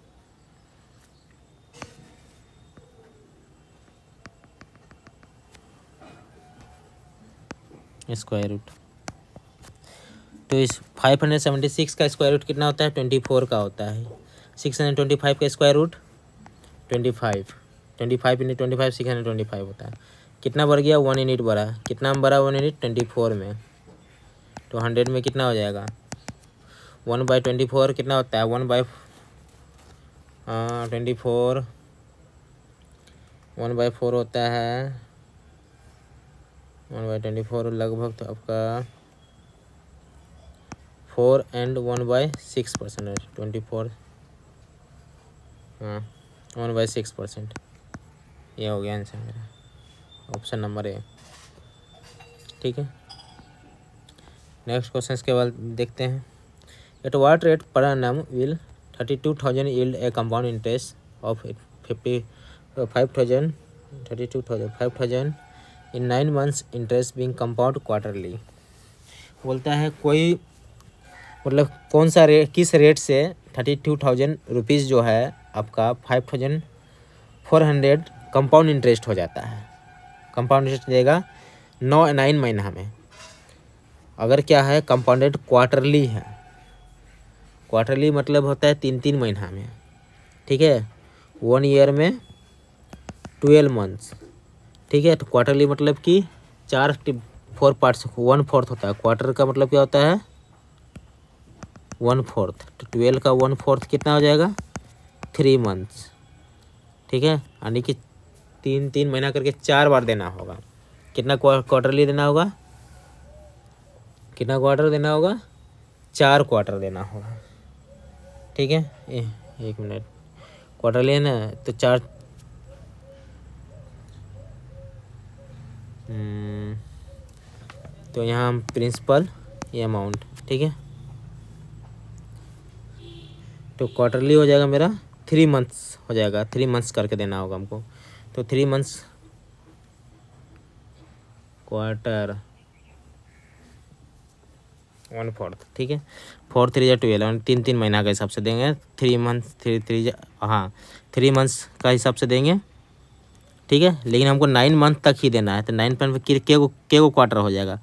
स्क्वायर रूट। तो इस 576 का स्क्वायर रूट कितना होता है 24 का होता है। 625 का स्क्वायर रूट 25 × 25 625 होता है। कितना बढ़ गया, 1 यूनिट बढ़ा। कितना में बढ़ा 1 यूनिट, 24 में। तो 100 में कितना हो जाएगा, 1/24 कितना होता है, 1/24 1/4 होता है 1/24 लगभग तो आपका 4 एंड 1/6% है 24। हाँ 1/6%। ये हो गया आंसर मेरा, ऑप्शन नंबर ए। ठीक है, नेक्स्ट क्वेश्चन के बाद देखते हैं। एट व्हाट रेट पर annum will 32,000 yield A compound interest of 5,000 5,000 in 9 months interest being compound quarterly. बोलता है कोई मतलब कौन सा रेट, किस रेट से 32,000 रुपीज़ जो है आपका 5,400 कंपाउंड इंटरेस्ट हो जाता है। कंपाउंड इंटरेस्ट देगा 9 महीना में। अगर क्या है कंपाउंडेड क्वार्टरली है, क्वार्टरली मतलब होता है 3 महीना में। ठीक है, 1 ईयर में 12 months। ठीक है, तो क्वार्टरली मतलब कि 4 पार्ट्स 1/4 होता है। क्वार्टर का मतलब क्या होता है 1/4, तो 12 का 1/4 कितना हो जाएगा 3 months। ठीक है, यानी कि 3 महीना करके 4 बार देना होगा। कितना क्वार्टरली देना होगा, कितना क्वार्टर देना होगा, 4 क्वार्टर देना होगा। ठीक है, एक मिनट, क्वार्टरली है ना तो 4 तो यहाँ हम प्रिंसिपल ये अमाउंट। ठीक है, तो क्वार्टरली हो जाएगा मेरा 3 months हो जाएगा, 3 months करके देना होगा हमको। तो 3 months क्वार्टर 1/4। ठीक है, 4 3 या 12 3 महीना का हिसाब से देंगे। 3 months 3 हाँ 3 months का हिसाब से देंगे। ठीक है, लेकिन हमको 9 month तक ही देना है। तो 9 month में के को क्वार्टर हो जाएगा,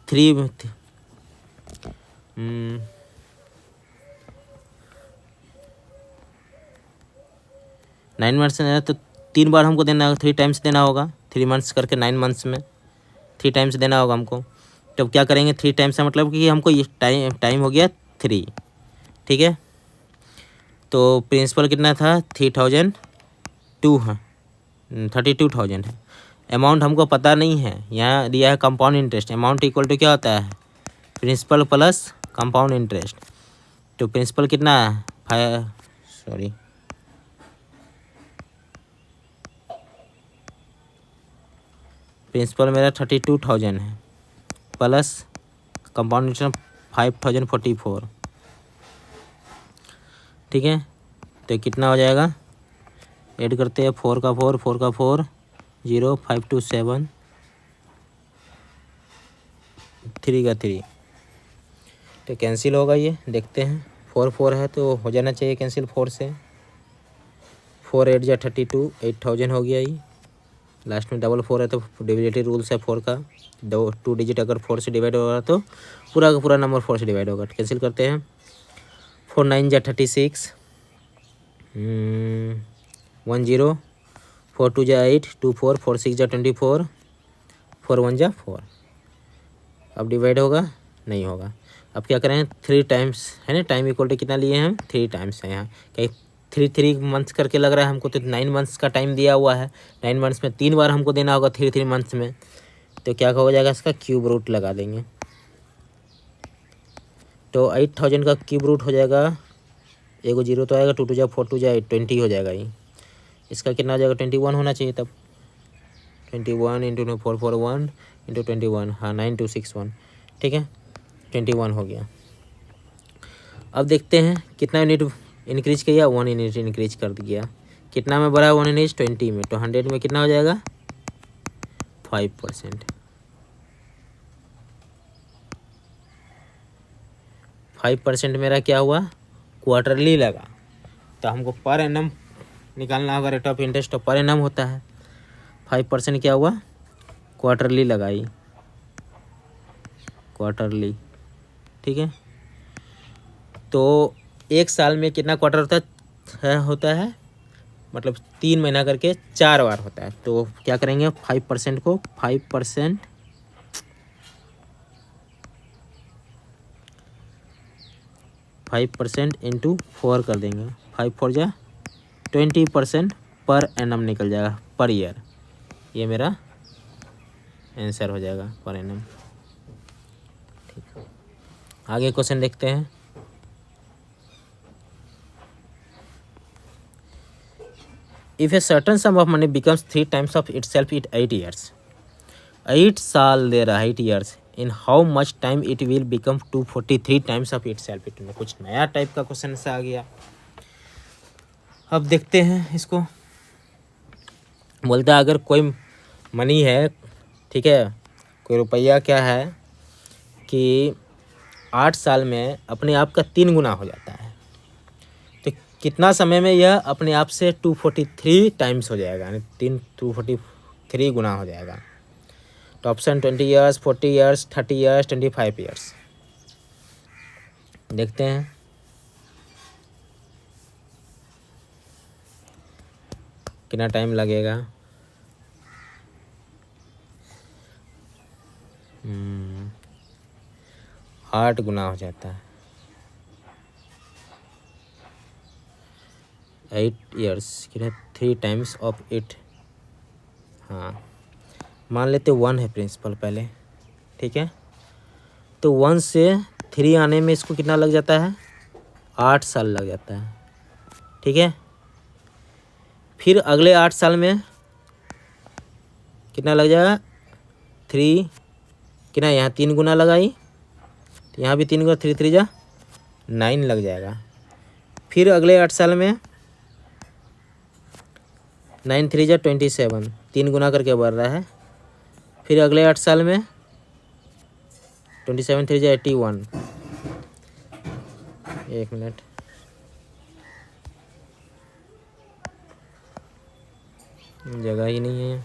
3 9 months है तो 3 बार हमको देना होगा, 3 times देना होगा। 3 months करके 9 months में 3 times देना होगा हमको। तो क्या करेंगे 3 times का मतलब कि हमको ये टाइम हो गया 3। ठीक है, तो प्रिंसिपल कितना था 32,000 है। अमाउंट हमको पता नहीं है, यहाँ दिया है compound interest. Amount equal to क्या होता है, प्रिंसिपल प्लस कंपाउंड इंटरेस्ट। तो प्रिंसिपल कितना है, प्रिंसिपल मेरा 32,000 है प्लस कंपाउंड इंटरेस्ट 5,044। ठीक है, तो कितना हो जाएगा, ऐड करते हैं 4 का 4 0 5 2 7 3 का 3। तो कैंसिल होगा, ये देखते हैं 4 है तो हो जाना चाहिए कैंसिल 4 से। 4 8 जा 32, 8,000 हो गया। ये लास्ट में 4 है तो डिविजिबिलिटी रूल्स है 4 का। 2 डिजिट अगर 4 से डिवाइड होगा तो पूरा का पूरा नंबर 4 से डिवाइड होगा। कैंसिल करते हैं 4 9 जा 36, 1 0, 4 2 जा 8, 2 4, 4 6 जा 24, 4 1 जा 4। अब डिवाइड होगा नहीं होगा। अब क्या करें 3 times है ना, टाइम इक्वल टू कितना लिए हैं हम 3 times है यहाँ। कहीं 3 months करके लग रहा है हमको, तो 9 months का टाइम दिया हुआ है। 9 months में 3 बार हमको देना होगा 3 months में। तो क्या हो जाएगा इसका क्यूब रूट लगा देंगे। तो 8,000 का क्यूब रूट हो जाएगा, एगो 0 तो आएगा, 2 2 जा 4 2 जा 8, 20 हो जाएगा। ये इसका कितना हो जाएगा 21 होना चाहिए तब। 21 इंटू 4 4 1 इंटू 21, हाँ 9 2 6 1। ठीक है, 21 हो गया। अब देखते हैं कितना यूनिट इंक्रीज किया, 1 यूनिट इंक्रीज कर दिया। कितना में बढ़ा 1 यूनिट 20 में, तो 100 में कितना हो जाएगा 5%। 5% मेरा क्या हुआ क्वार्टरली लगा। तो हमको पर एनम निकालना होगा, रेट ऑफ इंटरेस्ट तो पर एनम होता है। 5% क्या हुआ क्वार्टरली लगाई, क्वार्टरली। ठीक है, तो एक साल में कितना क्वार्टर होता है मतलब 3 महीना करके 4 बार होता है। तो क्या करेंगे 5% को 5% इंटू 4 कर देंगे। 5 4 जा 20% पर एनम निकल जाएगा पर ईयर। ये मेरा आंसर हो जाएगा पर एनम। ठीक, आगे क्वेश्चन देखते हैं। If a certain sum of money becomes 3 times of itself in 8 years, 8 साल दे रहा है 8 years, in how much time it will become 243 times of itself? It में कुछ नया टाइप का क्वेश्चन से आ गया। अब देखते हैं इसको। बोलता है अगर कोई मनी है, ठीक है, कोई रुपया क्या है कि 8 साल में अपने आप का 3 गुना हो जाता है, तो कितना समय में यह अपने आप से 243 टाइम्स हो जाएगा, यानी 243 गुना हो जाएगा। तो option 20 years, 40 years, 30 years, 25 years. देखते हैं। कितना टाइम लगेगा। 8 गुना हो जाता है। 8 ईयर्स कितना 3 टाइम्स ऑफ इट। हाँ, मान लेते 1 है प्रिंसिपल पहले, ठीक है। तो 1 से 3 आने में इसको कितना लग जाता है, 8 साल लग जाता है, ठीक है। फिर अगले 8 साल में कितना लग जाएगा, 3 कितना, यहाँ 3 गुना लगाई, तो यहाँ भी 3 गुना, 3 3 जा 9 लग जाएगा। फिर अगले 8 साल में 9 3 जा 27, 3 गुना करके बढ़ रहा है। फिर अगले 8 साल में 27 3 जा 81। एक मिनट, जगह ही नहीं है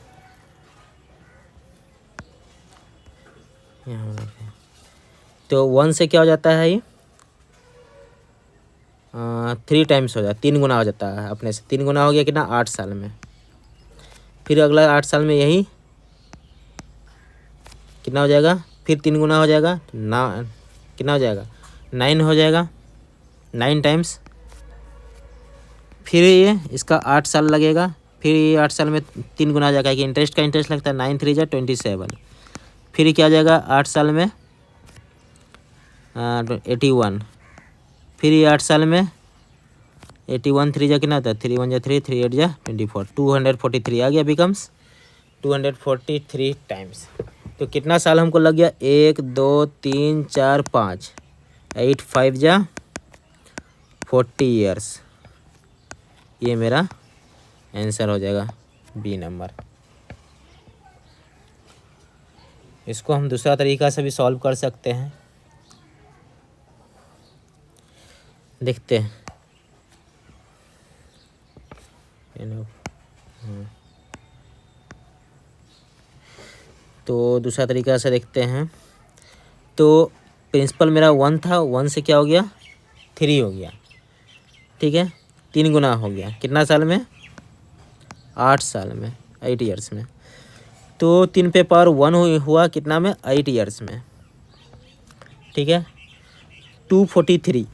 यहाँ। तो 1 से क्या हो जाता है ये 3 टाइम्स हो जाता है, 3 गुना हो जाता है अपने से। 3 गुना हो गया कितना, 8 साल में। फिर अगला 8 साल में यही कितना हो जाएगा, फिर 3 गुना हो जाएगा ना, कितना हो जाएगा 9 हो जाएगा, 9 टाइम्स। फिर ये इसका 8 साल लगेगा। फिर ये 8 साल में 3 गुना हो जाएगा कि इंटरेस्ट का इंटरेस्ट लगता है। 9 3 जा 27। फिर क्या हो जाएगा 8 साल में 81। फिर ये 8 साल में 81 3 जा कितना होता है, 3 1 जा 3 3 8 जा 24, 243 आ गया, बिकम्स 243 टाइम्स। तो कितना साल हमको लग गया, 1 2 3 4 5, 8 5 जा 40 ईयर्स। ये मेरा आंसर हो जाएगा बी नंबर। इसको हम दूसरा तरीका से भी सॉल्व कर सकते हैं, देखते हैं। तो दूसरा तरीका से देखते हैं। तो प्रिंसिपल मेरा 1 था, 1 से क्या हो गया 3 हो गया, ठीक है। 3 गुना हो गया कितना साल में, 8 साल में, 8 ईयर्स में। तो 3 पे पावर 1 हुआ कितना में, 8 ईयर्स में, ठीक है। 243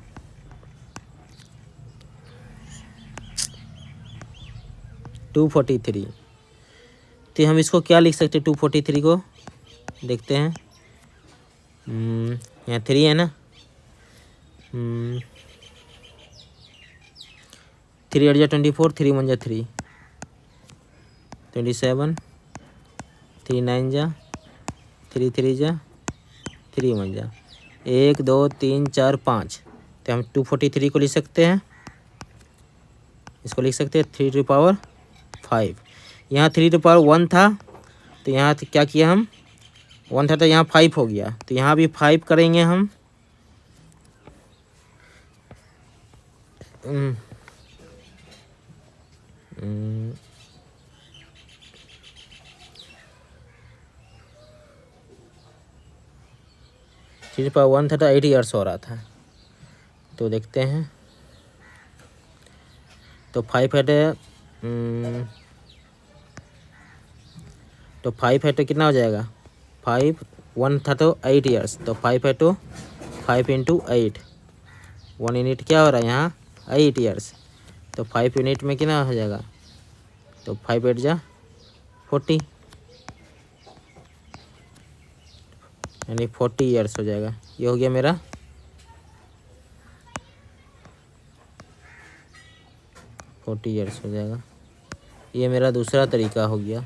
243। तो हम इसको क्या लिख सकते हैं 243 को, देखते हैं। यहाँ 3 है ना, 3 8 जा 24, 3 1 जा 3 27, 3 9 जा 3 3 जा 3 1 जा 1 2 3 4 5। तो हम 243 को लिख सकते हैं, इसको लिख सकते हैं 3 टू पावर 5। यहाँ 3 टू पावर 1 था, तो यहाँ क्या किया हम, 1 था तो यहाँ 5 हो गया, तो यहाँ भी 5 करेंगे हम। थ्री पावर 1 था तो 8 ईयर्स हो रहा था, तो देखते हैं। तो 5 है तो 5 है तो कितना हो जाएगा, 5 1 था तो 8 ईयर्स, तो 5 है तो 5 इंटू 8, 1 यूनिट क्या हो रहा है यहाँ 8 ईयर्स, तो 5 यूनिट में कितना हो जाएगा, तो 5 8 जा 40, यानी 40 ईयर्स हो जाएगा। ये हो गया मेरा 40 ईयर्स हो जाएगा। ये मेरा दूसरा तरीका हो गया।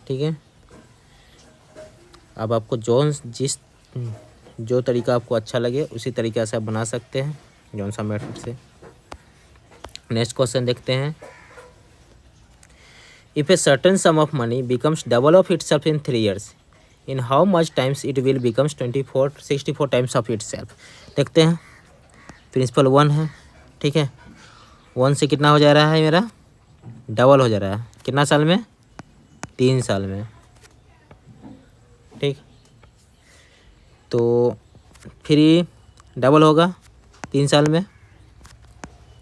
ठीक है, अब आपको जो तरीका आपको अच्छा लगे उसी तरीक़ा से आप बना सकते हैं, जौन सा मेथड से। नेक्स्ट क्वेश्चन देखते हैं। If a certain sum of money becomes double of itself in 3 years, in how much times it will becomes 64 times of itself. देखते हैं, प्रिंसिपल 1 है। ठीक है, 1 से कितना हो जा रहा है मेरा, डबल हो जा रहा है, कितना साल में, 3 साल में। ठीक, तो फिर ये डबल होगा 3 साल में,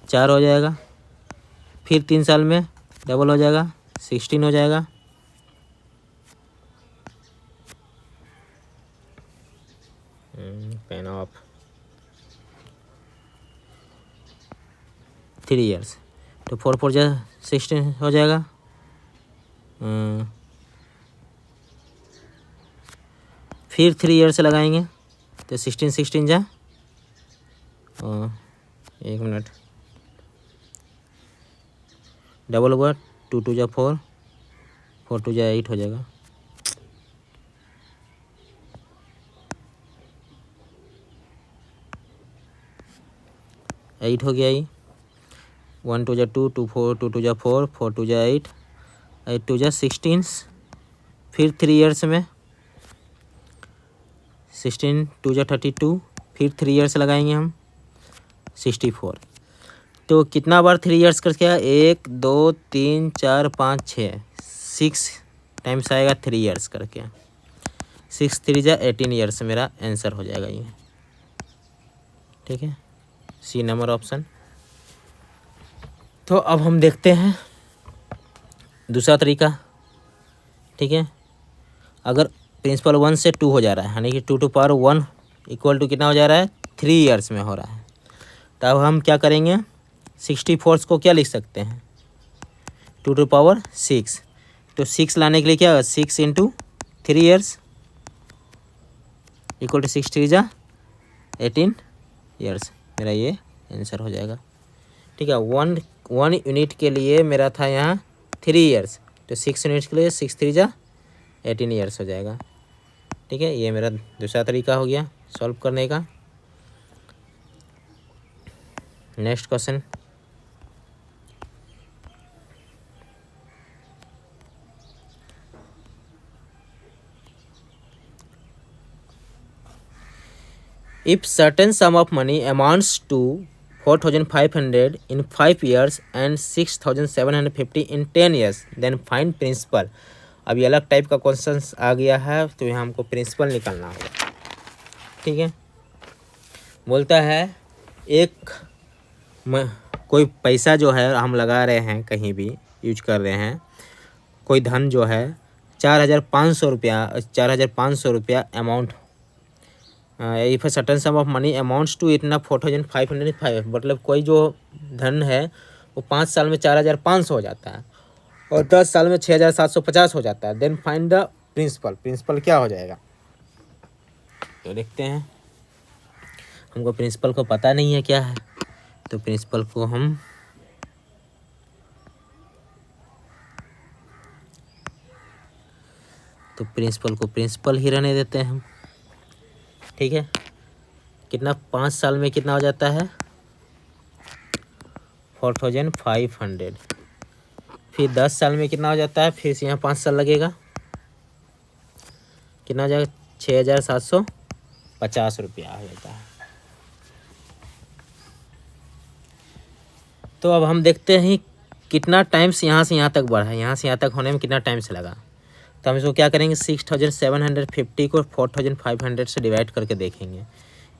4 हो जाएगा, फिर 3 साल में डबल हो जाएगा, 16 हो जाएगा। पेन ऑफ 3 ईयर्स, तो 4 4 जा 16 हो जाएगा। फिर 3 ईयर्स लगाएंगे तो 16 जा, 1 मिनट, डबल हुआ, 2 2 जा 4, 4 2 जा 8 हो जाएगा। एट हो गया ये, 1 2 जा 2 2 4 2 2 जा 4 4 2 जा 8 8 2 जा 16, फिर 3 ईयर्स में 16 2 जा 32, फिर 3 ईयर्स लगाएंगे हम 64। तो कितना बार 3 ईयर्स करके आया, 1 2 3 4 5 6 टाइम्स आएगा 3 ईयर्स करके, 6 3 जा 18 ईयर्स मेरा आंसर हो जाएगा ये। ठीक है, सी नंबर ऑप्शन। तो अब हम देखते हैं दूसरा तरीका। ठीक है, अगर प्रिंसिपल 1 से 2 हो जा रहा है, यानी कि 2 टू पावर 1 इक्वल टू कितना हो जा रहा है, 3 ईयर्स में हो रहा है, तो अब हम क्या करेंगे, 64 को क्या लिख सकते हैं, 2 टू पावर 6, तो 6 लाने के लिए क्या होगा, 6 इंटू 3 ईयर्स इक्वल टू 6 3 जा 18 ईयर्स, मेरा ये आंसर हो जाएगा। ठीक है, 1 यूनिट के लिए मेरा था यहाँ 3 ईयर्स, तो 6 यूनिट्स के लिए 6 3 जा 18 ईयर्स हो जाएगा। ठीक है, ये मेरा दूसरा तरीका हो गया सॉल्व करने का। Next question, if certain sum of money amounts to 4,500 in 5 years and 6,750 in 10 years, then find principal। अभी अलग टाइप का क्वेश्चन आ गया है, तो यहाँ हमको प्रिंसिपल निकालना होगा। ठीक है, बोलता है कोई पैसा जो है हम लगा रहे हैं, कहीं भी यूज कर रहे हैं, कोई धन जो है 4,500 रुपया amount, if certain sum of money amounts to इतना 4,505, मतलब कोई जो धन है वो 5 साल में 4,500 हो जाता है और 10 साल में 6,750 हो जाता है, then find the principal. Principal क्या हो जाएगा, तो देखते हैं। हमको प्रिंसिपल को पता नहीं है क्या है, तो प्रिंसिपल को हम प्रिंसिपल ही रहने देते हैं हम। ठीक है, कितना 5 साल में कितना हो जाता है, 4,500, फिर 10 साल में कितना हो जाता है, फिर से यहाँ 5 साल लगेगा, कितना हो जाएगा, 6,750 रुपया हो जाता है। तो अब हम देखते हैं कितना टाइम्स यहाँ से यहाँ तक बढ़ा है, यहाँ से यहाँ तक होने में कितना टाइम से लगा। तो हम इसको क्या करेंगे, 6,750 को 4,500 से डिवाइड करके देखेंगे।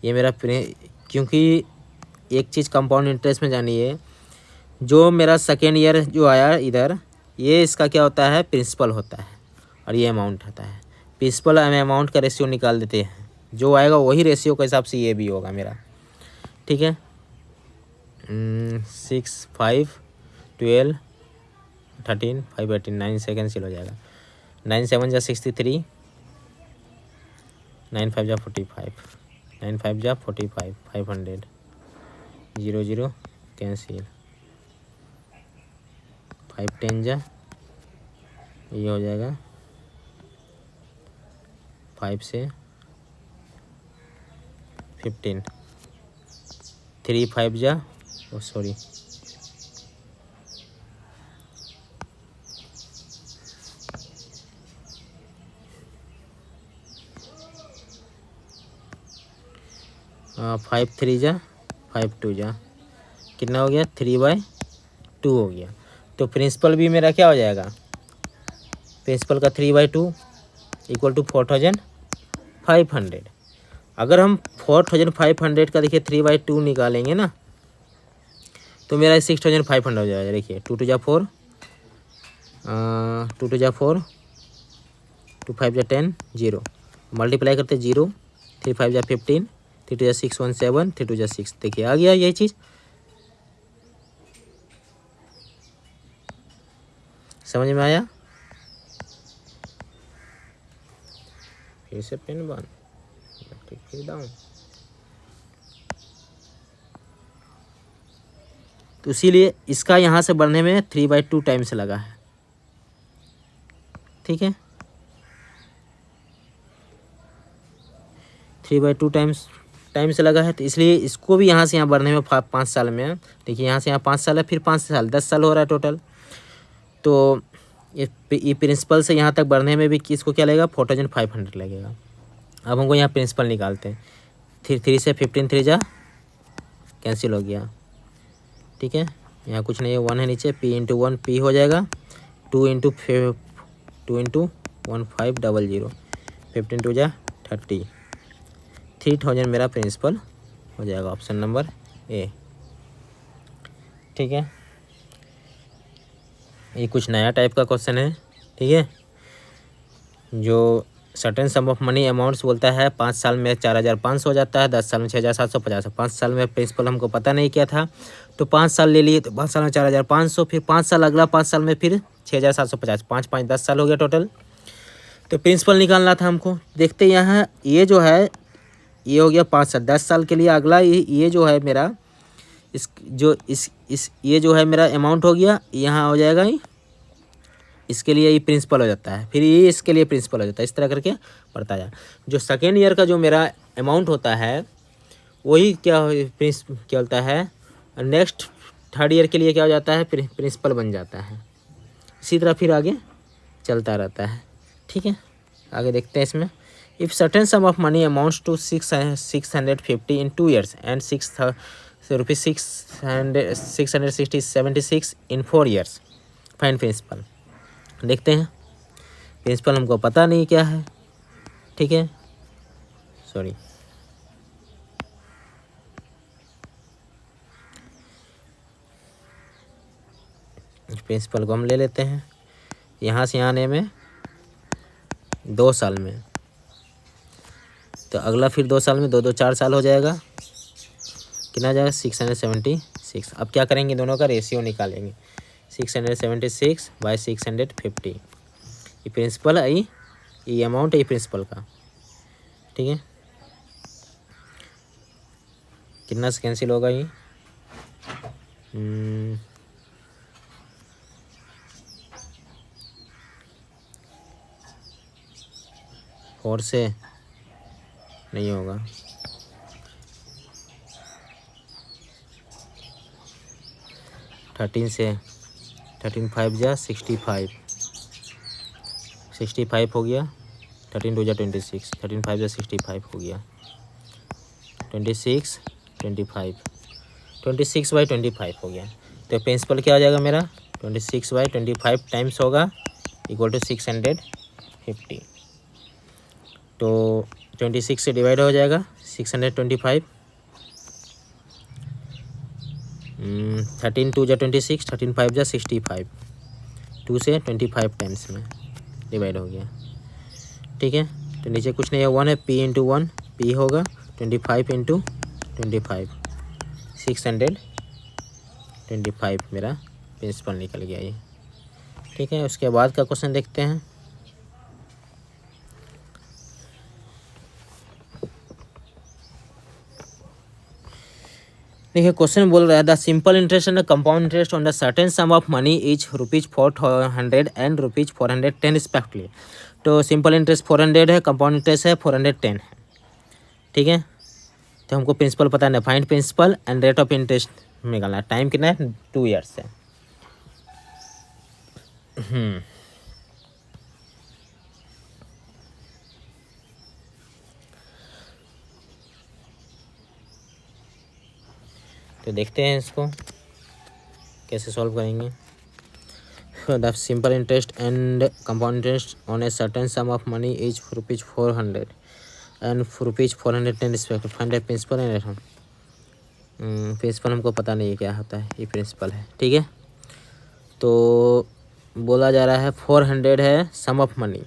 ये मेरा क्योंकि एक चीज़ कंपाउंड इंटरेस्ट में जानिए जो मेरा सेकेंड ईयर जो आया इधर, ये इसका क्या होता है, प्रिंसिपल होता है और ये अमाउंट होता है। प्रिंसिपल अमाउंट का रेशियो निकाल देते हैं, जो आएगा वही रेशियो के हिसाब से ये भी होगा मेरा। ठीक है, 6 5 12 13 5 18 9 से कैंसिल हो जाएगा। 9 7 जा 63, 9 5 जा 45, 9 5 जा 45, 500, 0 0 कैंसिल, 5 10 जा ये हो जाएगा 5 से 15, 3 5 जा सॉरी 5 3 जा 5 2 जा कितना हो गया, 3/2 हो गया। तो प्रिंसिपल भी मेरा क्या हो जाएगा, प्रिंसिपल का 3/2 इक्वल टू 4500। अगर हम 4500 का देखिए 3/2 निकालेंगे ना, तो मेरा 6500 हो जाएगा। देखिए 2 2 जा 4, 2 2 जा 4, 2 5 जा 10, 0 मल्टीप्लाई करते 0, 3 5 जा 15, 3 2 जा 6 1 7, 3 2 जा 6। देखिए आ गया यही चीज़, समझ में आया। फिर से पेन बंद, फिर डाउन। तो इसीलिए इसका यहाँ से बढ़ने में 3/2 टाइम्स लगा है। ठीक है, 3/2 टाइम्स लगा है, तो इसलिए इसको भी यहाँ से यहाँ बढ़ने में 5 साल में है। देखिए यहाँ से यहाँ 5 साल है, फिर 5 साल 10 साल हो रहा है टोटल। तो ये प्रिंसिपल से यहाँ तक बढ़ने में भी किसको क्या लगेगा, 4500 लगेगा। अब हमको यहाँ प्रिंसिपल निकालते हैं। 3 से 15 3 जा कैंसिल हो गया। ठीक है, यहाँ कुछ नहीं है, 1 है नीचे, p × 1 p हो जाएगा, 2 × 1500, 15 2 जा 30, 3000 मेरा प्रिंसिपल हो जाएगा, ऑप्शन नंबर ए। ठीक है, ये कुछ नया टाइप का क्वेश्चन है। ठीक है, जो certain sum of money amounts बोलता है, 5 साल में 4500 हो जाता है, 10 साल में 6750 है। 5 साल में प्रिंसिपल हमको पता नहीं क्या था, तो 5 साल ले लिए, तो 5 साल में 4500, फिर 5 साल अगला 5 साल में फिर 6750, 5 5 10 साल हो गया टोटल। तो प्रिंसिपल निकालना था हमको। देखते यहाँ ये जो है ये हो गया 5 साल, 10 साल के लिए अगला ये जो है मेरा ये जो है मेरा अमाउंट हो गया, यहाँ हो जाएगा इसके लिए ये प्रिंसिपल हो जाता है, फिर ये इसके लिए प्रिंसिपल हो जाता है, इस तरह करके बढ़ता है। जो सेकेंड ईयर का जो मेरा अमाउंट होता है वही क्या होता है, नेक्स्ट थर्ड ईयर के लिए क्या हो जाता है, प्रिंसिपल बन जाता है। इसी तरह फिर आगे चलता रहता है। ठीक है, आगे देखते हैं इसमें। If certain sum of money amounts to 650 in 2 years and ₹676 in 4 years, find principal. देखते हैं, प्रिंसिपल हमको पता नहीं क्या है। ठीक है, सॉरी, प्रिंसिपल को हम ले लेते हैं। यहाँ से यहाँ आने में 2 साल में, तो अगला फिर 2 साल में 2 2 4 साल हो जाएगा, कितना आ जाएगा 676। अब क्या करेंगे, दोनों का रेशियो निकालेंगे। 676/650, ये प्रिंसिपल है, ये अमाउंट है प्रिंसिपल का। ठीक है, कितना से कैंसिल होगा ये, 4 से नहीं होगा, 13 से, 13 5 जा 65 हो गया, 13 2 जा 26, 13 5 जा 65 हो गया, 26 25, 26/25 हो गया। तो प्रिंसिपल क्या हो जाएगा मेरा, 26/25 टाइम्स होगा, इक्वल टू 650। तो 26 से डिवाइड हो जाएगा 625, 13 2 जा 26, 13 5 जा 65, 2 से 25 टाइम्स में डिवाइड हो गया। ठीक है, तो नीचे कुछ नहीं है, 1 है, p इंटू 1 p होगा 25 इंटू 25, 625 मेरा प्रिंसिपल निकल गया ये। ठीक है, उसके बाद का क्वेश्चन देखते हैं। देखिए क्वेश्चन बोल रहा है the simple interest and compound interest on the certain sum of money is ₹400 and ₹410 respectively. तो सिंपल इंटरेस्ट 400 है, कंपाउंड इंटरेस्ट है 410 है। ठीक है, तो हमको प्रिंसिपल पता है, find principal and rate of interest निकालना है। टाइम कितना है, 2 ईयर्स है। तो देखते हैं इसको कैसे सॉल्व करेंगे। The simple interest and compound interest on a certain sum of money is ₹400 and ₹410 respect. Find principal and rate. Principal हमको पता नहीं है क्या होता है, ये प्रिंसिपल है। ठीक है, तो बोला जा रहा है 400 है सम ऑफ मनी।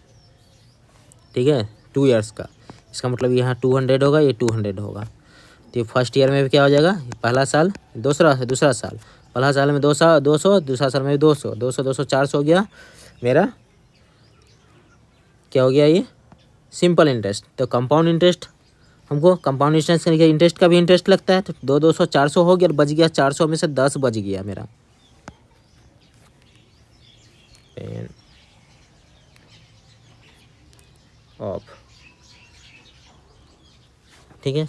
ठीक है, 2 ईयर्स का, इसका मतलब यहाँ 200 होगा, ये 200 होगा। तो फर्स्ट ईयर में भी क्या हो जाएगा, पहला साल दूसरा साल, पहला साल में 200, दूसरा साल में 200, 200 400 हो गया मेरा, क्या हो गया ये सिंपल इंटरेस्ट। तो कंपाउंड इंटरेस्ट, हमको कंपाउंड इंटरेस्ट के इंटरेस्ट का भी इंटरेस्ट लगता है, तो 200 400 हो गया, बच गया 400 में से 10 बच गया मेरा। ऑफ, ठीक है,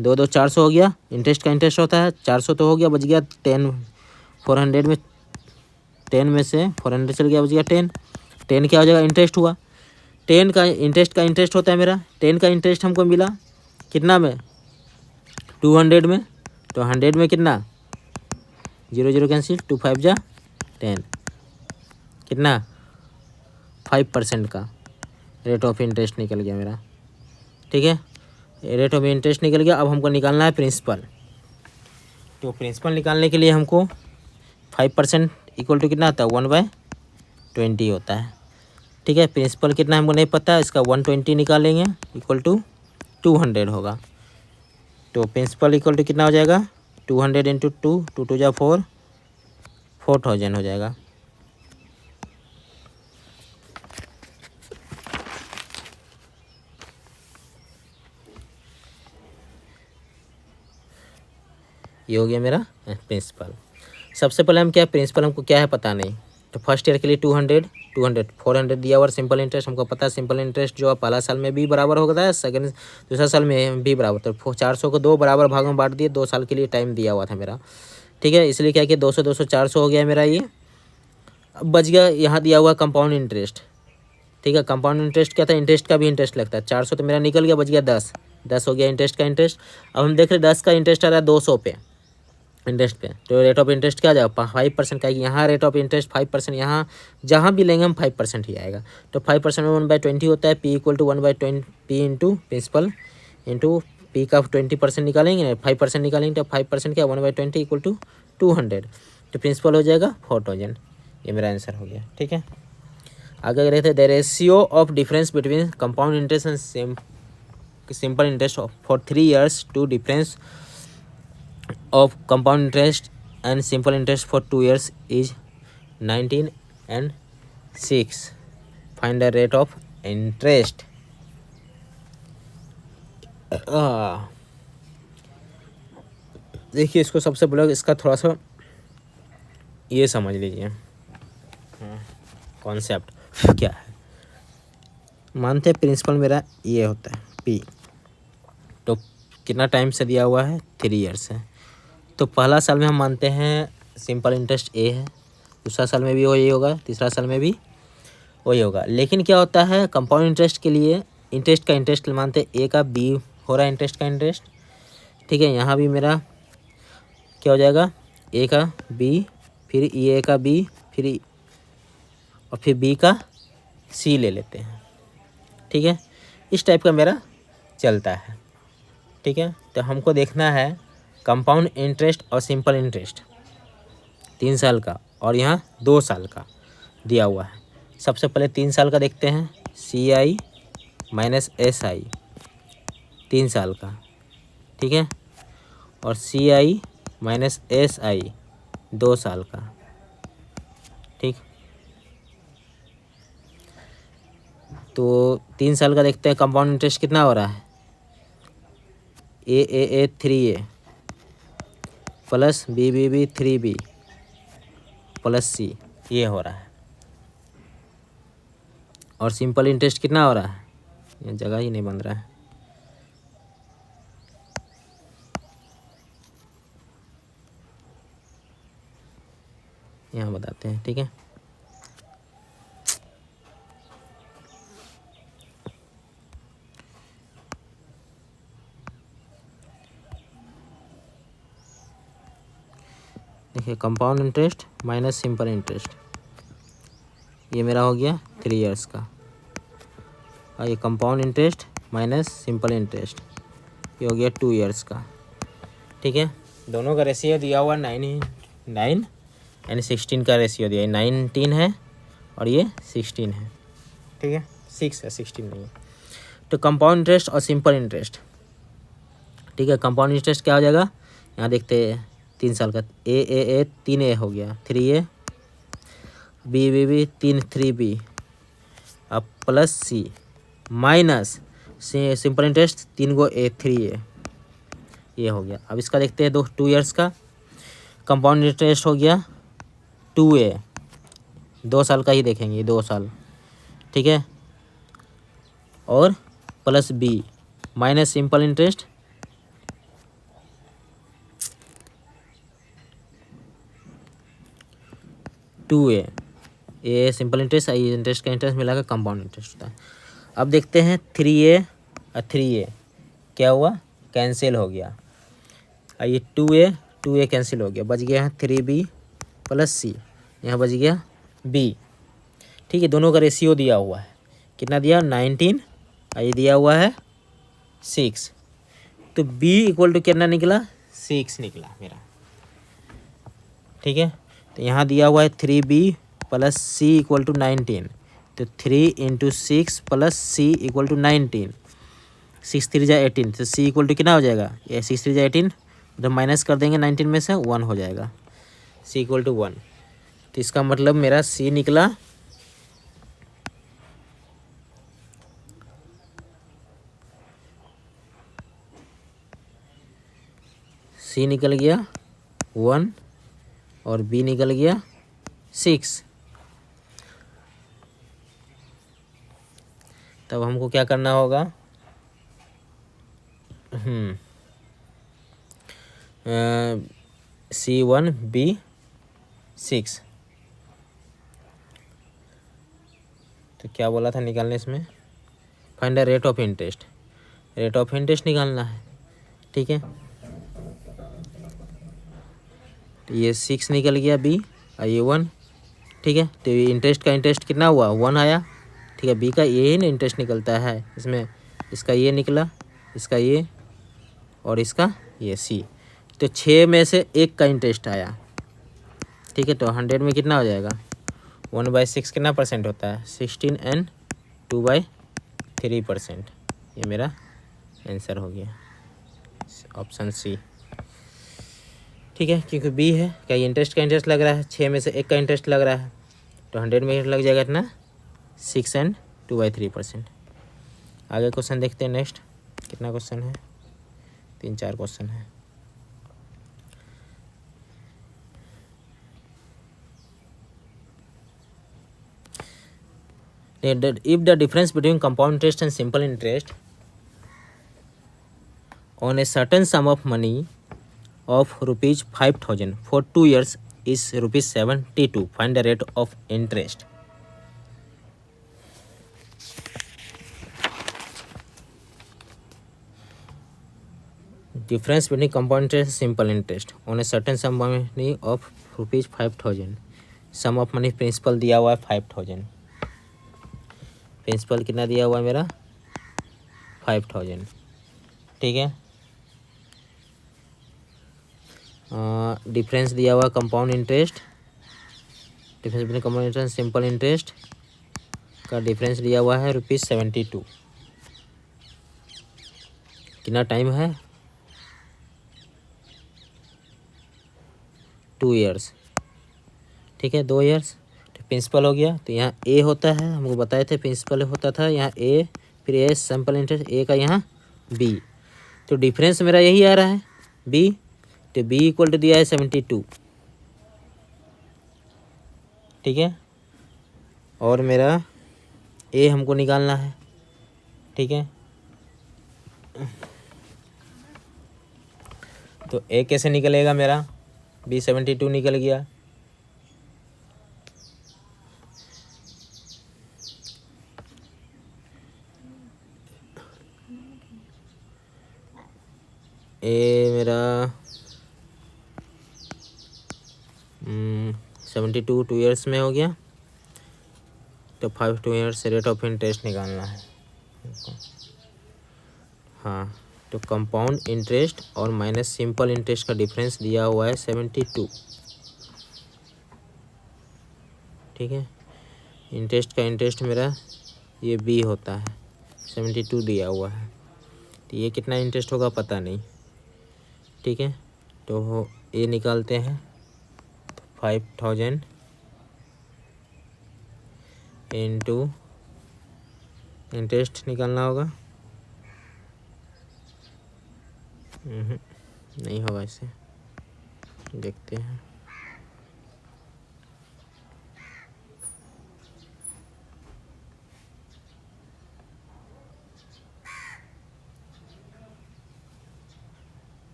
2 400 हो गया, इंटरेस्ट का इंटरेस्ट होता है 400 तो हो गया, बच गया 10, 400 में 10 में से 400 चल गया, बच गया 10 क्या हो जाएगा, इंटरेस्ट हुआ। 10 का इंटरेस्ट होता है मेरा, 10 का इंटरेस्ट हमको मिला कितना में, 200 में। तो 100 में कितना, 0 0 कैंसिल, 2 5 जा 10, कितना 5% का रेट ऑफ इंटरेस्ट निकल गया मेरा। ठीक है, रेट ऑफ इंटरेस्ट निकल गया। अब हमको निकालना है प्रिंसिपल। तो प्रिंसिपल निकालने के लिए हमको 5% इक्वल टू कितना होता है, 1/20 होता है। ठीक है, प्रिंसिपल कितना हमको नहीं पता है, इसका 120 निकालेंगे इक्वल टू 200 होगा। तो प्रिंसिपल इक्वल टू कितना हो जाएगा, 200 इंटू 2, 2 2 जा 4, 4000 हो जाएगा। ये हो गया मेरा प्रिंसिपल। सबसे पहले हम क्या, प्रिंसिपल हमको क्या है पता नहीं, तो फर्स्ट ईयर के लिए 200 400 दिया हुआ। सिंपल इंटरेस्ट हमको पता है, सिंपल इंटरेस्ट जो है पहला साल में भी बराबर होता है, सेकंड दूसरा साल में भी बराबर। तो 400 को 2 बराबर भागों में बांट दिए, 2 साल के लिए टाइम दिया हुआ था मेरा। ठीक है, इसलिए क्या किया, 200 200 400 हो गया मेरा ये। अब बच गया यहाँ दिया हुआ कंपाउंड इंटरेस्ट। ठीक है, कंपाउंड इंटरेस्ट क्या था, इंटरेस्ट का भी इंटरेस्ट लगता है। 400 तो मेरा निकल गया, बच गया 10 हो गया इंटरेस्ट का इंटरेस्ट। अब हम देख रहे 10 का इंटरेस्ट आ रहा है 200 पे इंटरेस्ट पे, तो रेट ऑफ इंटरेस्ट क्या आ जाएगा, 5% का। यहाँ रेट ऑफ इंटरेस्ट 5%, यहाँ जहाँ भी लेंगे हम 5% ही आएगा। तो 5% में 1/20 होता है, p equal to 1/20 p into principal into p का 20% निकालेंगे, 5% निकालेंगे, तो 5% क्या 1/20 इक्वल टू 200। तो प्रिंसिपल हो जाएगा 4000। ये मेरा आंसर हो गया। ठीक है, आगे रहते the ratio of difference between compound interest and simple interest for 3 years to difference of compound interest and simple interest for 2 years is 19 and 6. Find the rate of interest. देखिए इसको सबसे पहले इसका थोड़ा सा ये समझ लीजिए कॉन्सेप्ट क्या है। मानते हैं प्रिंसिपल मेरा ये होता है p, तो कितना टाइम से दिया हुआ है, 3 ईयर्स है। तो पहला साल में हम मानते हैं सिंपल इंटरेस्ट ए है, दूसरा साल में भी वही होगा, तीसरा साल में भी वही होगा। लेकिन क्या होता है कंपाउंड इंटरेस्ट के लिए इंटरेस्ट का इंटरेस्ट मानते हैं, ए का बी हो रहा है इंटरेस्ट का इंटरेस्ट। ठीक है, यहाँ भी मेरा क्या हो जाएगा, ए का बी, फिर ए का बी, फिर बी का सी ले लेते हैं। ठीक है, इस टाइप का मेरा चलता है। ठीक है, तो हमको देखना है कंपाउंड इंटरेस्ट और सिंपल इंटरेस्ट। 3 साल का, और यहाँ 2 साल का दिया हुआ है। सबसे पहले 3 साल का देखते हैं, CI माइनस SI 3 साल का, ठीक है, और CI माइनस SI 2 साल का, ठीक। तो 3 साल का देखते हैं, कंपाउंड इंटरेस्ट कितना हो रहा है, A 3A plus B 3B plus C, ये हो रहा है। और सिंपल इंटरेस्ट कितना हो रहा है, ये जगह ही नहीं बन रहा है, यहाँ बताते हैं, ठीक है। देखिए, compound interest minus simple interest, ये मेरा हो गया 3 इयर्स का, और ये compound interest minus simple interest, ये हो गया 2 इयर्स का, ठीक है। दोनों का रेशियो दिया हुआ 9 एंड 16 का रेशियो दिया है, 19 है और ये 16 है, ठीक है, 6 है, 16 नहीं है। तो कंपाउंड इंटरेस्ट और सिंपल इंटरेस्ट, ठीक है। कंपाउंड इंटरेस्ट क्या हो जाएगा, यहाँ देखते हैं, 3 साल का A 3A हो गया, 3A, B 3B, अब plus C minus simple interest 3 go A 3A, ये हो गया। अब इसका देखते हैं 2 इयर्स का, कंपाउंड इंटरेस्ट हो गया 2A, 2 साल का ही देखेंगे, 2 साल, ठीक है, और plus B minus simple interest 2A, ये सिंपल इंटरेस्ट, आई इंटरेस्ट का इंटरेस्ट मिलाकर कंपाउंड इंटरेस्ट होता है। अब देखते हैं 3A और 3A क्या हुआ, कैंसिल हो गया, ये 2A कैंसिल हो गया, बच गया है 3B प्लस C, यहाँ बच गया B, ठीक है। दोनों का रेशियो दिया हुआ है, कितना दिया, 19, और ये दिया हुआ है 6, तो B इक्वल टू कितना निकला, 6 निकला मेरा, ठीक है। तो यहाँ दिया हुआ है 3B plus C equal to 19, तो 3 into 6 plus C equal to 19, 6 3 जा 18, तो C इक्वल टू कितना हो जाएगा, ये 6 3 जा 18, तो माइनस कर देंगे 19 में से, 1 हो जाएगा, C इक्वल टू 1। तो इसका मतलब मेरा C निकला C निकल गया 1 और B निकल गया 6। तब हमको क्या करना होगा, C1 B 6, तो क्या बोला था निकालने, इसमें find the rate of interest, rate of interest निकालना है, ठीक है। तो ये 6 निकल गया B, और ये 1, ठीक है। तो ये इंटरेस्ट का इंटरेस्ट कितना हुआ, 1 आया, ठीक है। B का ये ही ना इंटरेस्ट निकलता है इसमें, इसका ये निकला, इसका ये, और इसका ये C, तो 6 में से 1 का इंटरेस्ट आया, ठीक है। तो 100 में कितना हो जाएगा, 1/6 कितना परसेंट होता है, 16 एंड 2/3%, ये मेरा आंसर हो गया, ऑप्शन C, ठीक है। क्योंकि B है, क्या ये इंटरेस्ट का इंटरेस्ट लग रहा है, 6 में से 1 का इंटरेस्ट लग रहा है, तो 100 में लग जाएगा इतना 6 एंड 2/3%। आगे क्वेश्चन देखते हैं, नेक्स्ट कितना क्वेश्चन है, 3-4 क्वेश्चन है। If the difference between compound interest and simple interest on a certain sum of money of rupees 5,000 for 2 years is rupees 72, find the rate of interest. Difference between compound interest and simple interest on a certain sum of money of rupees 5,000, sum of money principal दिया हुआ है 5,000, principal कितना दिया हुआ है मेरा 5,000, ठीक है। डिफरेंस दिया हुआ compound interest, difference between compound interest simple interest का डिफरेंस दिया हुआ है ₹72। कितना टाइम है? 2 ईयर्स। ठीक है, 2 ईयर्स। तो प्रिंसिपल हो गया, तो यहाँ ए होता है, हमको बताए थे प्रिंसिपल होता था यहाँ ए, फिर ए सिंपल इंटरेस्ट, ए का यहाँ बी, तो डिफरेंस मेरा यही आ रहा है बी, तो बी इक्वल टू दिया है 72। ठीक है, और मेरा ए हमको निकालना है। ठीक है, तो ए कैसे निकलेगा मेरा? बी 72 निकल गया। ए मेरा 72 2 ईयर्स में हो गया, तो 5 2 ईयर्स से रेट ऑफ इंटरेस्ट निकालना है। हाँ, तो कंपाउंड इंटरेस्ट और माइनस सिंपल इंटरेस्ट का डिफरेंस दिया हुआ है 72। ठीक है, इंटरेस्ट का इंटरेस्ट मेरा ये बी होता है, 72 दिया हुआ है, तो ये कितना इंटरेस्ट होगा पता नहीं। ठीक है, तो ये निकालते हैं 5000 इंटू इंटरेस्ट निकालना होगा। नहीं होगा, इसे देखते हैं।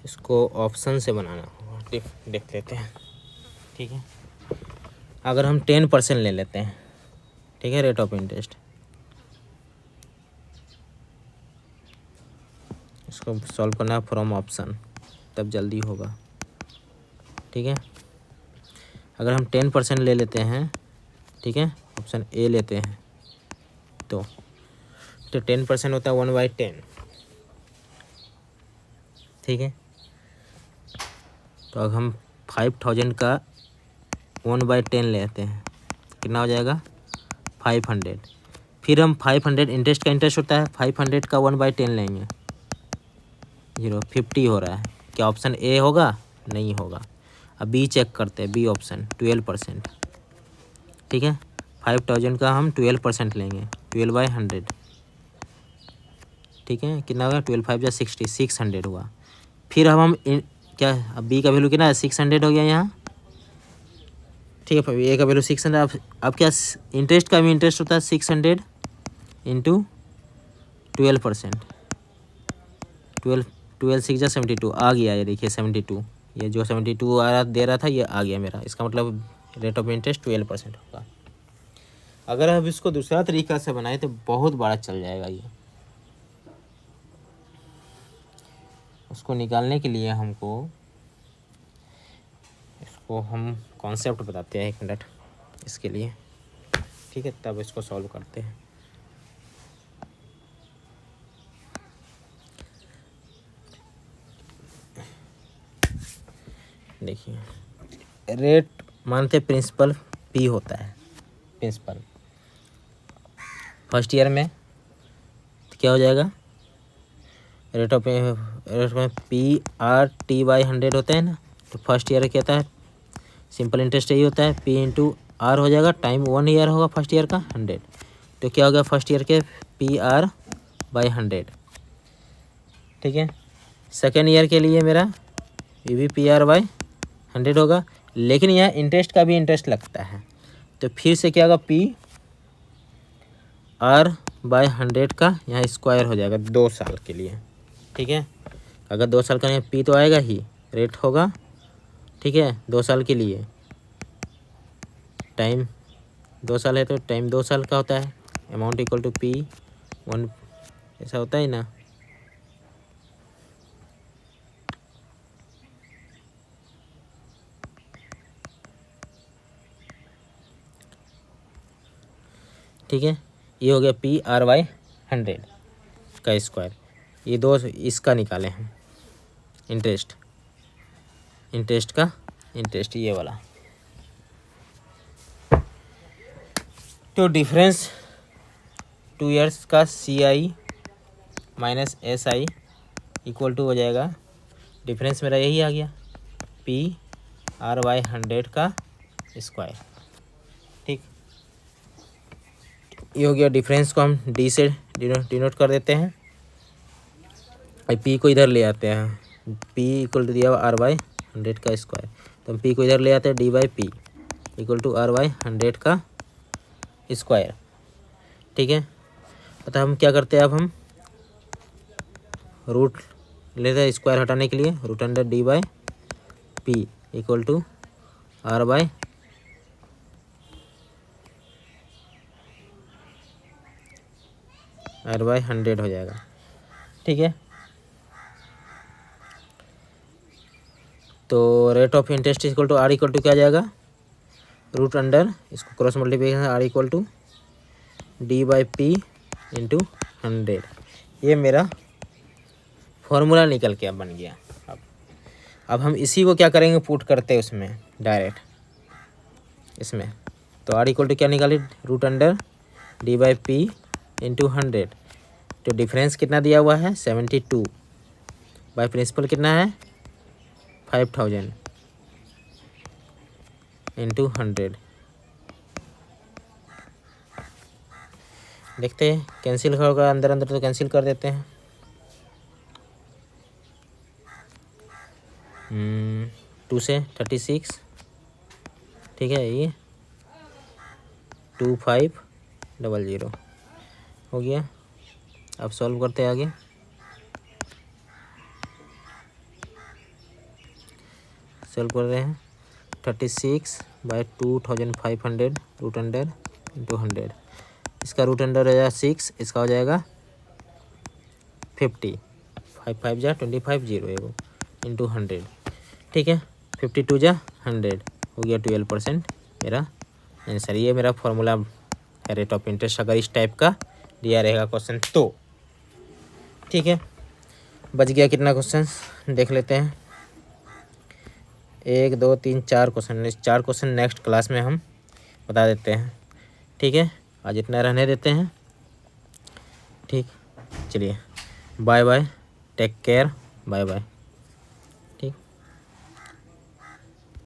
इसको ऑप्शन से बनाना होगा, देख लेते हैं। ठीक है, अगर हम 10% ले लेते हैं, ठीक है, रेट ऑफ इंटरेस्ट, इसको सॉल्व करना है फ्रॉम ऑप्शन, तब जल्दी होगा। ठीक है, अगर हम 10% ले लेते हैं, ठीक है, ऑप्शन ए लेते हैं, तो 10% होता है 1/10। ठीक है, तो अगर हम 5000 का 1/10 लेते हैं, कितना हो जाएगा? 500। फिर हम 500 इंटरेस्ट का इंटरेस्ट होता है, 500 का 1/10 लेंगे, 50 हो रहा है। क्या ऑप्शन ए होगा? नहीं होगा। अब बी चेक करते हैं, बी ऑप्शन 12%। ठीक है, 5000 का हम 12% लेंगे, 12/100। ठीक है, कितना होगा? 12 5 या 60, 600 हुआ। फिर अब हम क्या, अब बी का वैल्यू कितना है? 600 हो गया यहाँ। ठीक है, ए का वैल्यू 600। अब क्या, इंटरेस्ट का भी इंटरेस्ट होता है 600 इंटू 12%, 12 6 72 आ गया। ये देखिए 72, ये जो 72 आ रहा दे रहा था ये आ गया मेरा, इसका मतलब रेट ऑफ इंटरेस्ट 12% होगा। अगर हम इसको दूसरा तरीका से बनाए तो बहुत बड़ा चल जाएगा ये। उसको निकालने के लिए हमको, इसको हम कॉन्सेप्ट बताते हैं 1 मिनट इसके लिए। ठीक है, तब इसको सॉल्व करते हैं। देखिए, रेट मानते प्रिंसिपल पी होता है, प्रिंसिपल फर्स्ट ईयर में तो क्या हो जाएगा? रेट ऑफ में PR/T/100 होता है ना, तो फर्स्ट ईयर क्या होता है? सिंपल इंटरेस्ट यही होता है, P/R हो जाएगा, टाइम 1 ईयर होगा फर्स्ट ईयर का 100, तो क्या हो गया फर्स्ट ईयर के PR/100। ठीक है, सेकेंड ईयर के लिए मेरा ये भी PR/100 होगा, लेकिन यहाँ इंटरेस्ट का भी इंटरेस्ट लगता है, तो फिर से क्या होगा? PR/100 का यहाँ स्क्वायर हो जाएगा 2 साल के लिए। ठीक है, अगर 2 साल का यहाँ पी तो आएगा ही, रेट होगा। ठीक है, 2 साल के लिए, टाइम 2 साल है तो टाइम 2 साल का होता है, अमाउंट इक्वल टू P1, ऐसा होता है ना। ठीक है, ये हो गया PR/100 का स्क्वायर। ये दो इसका निकाले हैं इंटरेस्ट, इंटरेस्ट का इंटरेस्ट ये वाला। तो डिफरेंस 2 ईयर्स का CI minus SI equal to हो जाएगा, डिफरेंस मेरा यही आ गया, PR/100 का स्क्वायर। ठीक, ये हो गया। डिफरेंस को हम D से डिनोट कर देते हैं। P को इधर ले आते हैं, P इक्वल टू दिया हुआ R/100 का स्क्वायर, तो हम P को इधर ले आते हैं, D/P इक्वल टू R/100 का स्क्वायर। ठीक है, अतः हम क्या करते हैं, अब हम रूट लेते हैं स्क्वायर हटाने के लिए, root under D/P equal to R/100 हो जाएगा। ठीक है, तो rate of interest equal to R equal to क्या आ जाएगा, रूट अंडर, इसको cross multiplication R equal to D/P into 100। ये मेरा फॉर्मूला निकल के अब बन गया। अब हम इसी को क्या करेंगे, पुट करते हैं उसमें डायरेक्ट इसमें, तो R इक्वल टू क्या निकाले, रूट अंडर D/P इंटू 100। तो डिफरेंस कितना दिया हुआ है, 72 बाय प्रिंसिपल कितना है, 5000 इंटू 100। देखते हैं कैंसिल होगा, अंदर अंदर तो कैंसिल कर देते हैं। 2 से 36, ठीक है, ये 2500 हो गया। अब सॉल्व करते हैं आगे। सॉल्व कर रहे हैं, 36/2500 रूट अंडर इंटू 100। इसका रूट अंडर हो जाएगा 6, इसका हो जाएगा 50, 5 जा 25 इंटू 100। ठीक है, 52 जा 100 हो गया, 12% मेरा आंसर। ये मेरा फॉर्मूला है रेट ऑफ इंटरेस्ट, अगर इस टाइप का दिया रहेगा क्वेश्चन तो। ठीक है, बच गया कितना क्वेश्चन देख लेते हैं, 1 2 3 4 क्वेश्चन। इस 4 क्वेश्चन नेक्स्ट क्लास में हम बता देते हैं। ठीक है, आज इतना रहने देते हैं। ठीक, चलिए bye bye, take care, bye bye.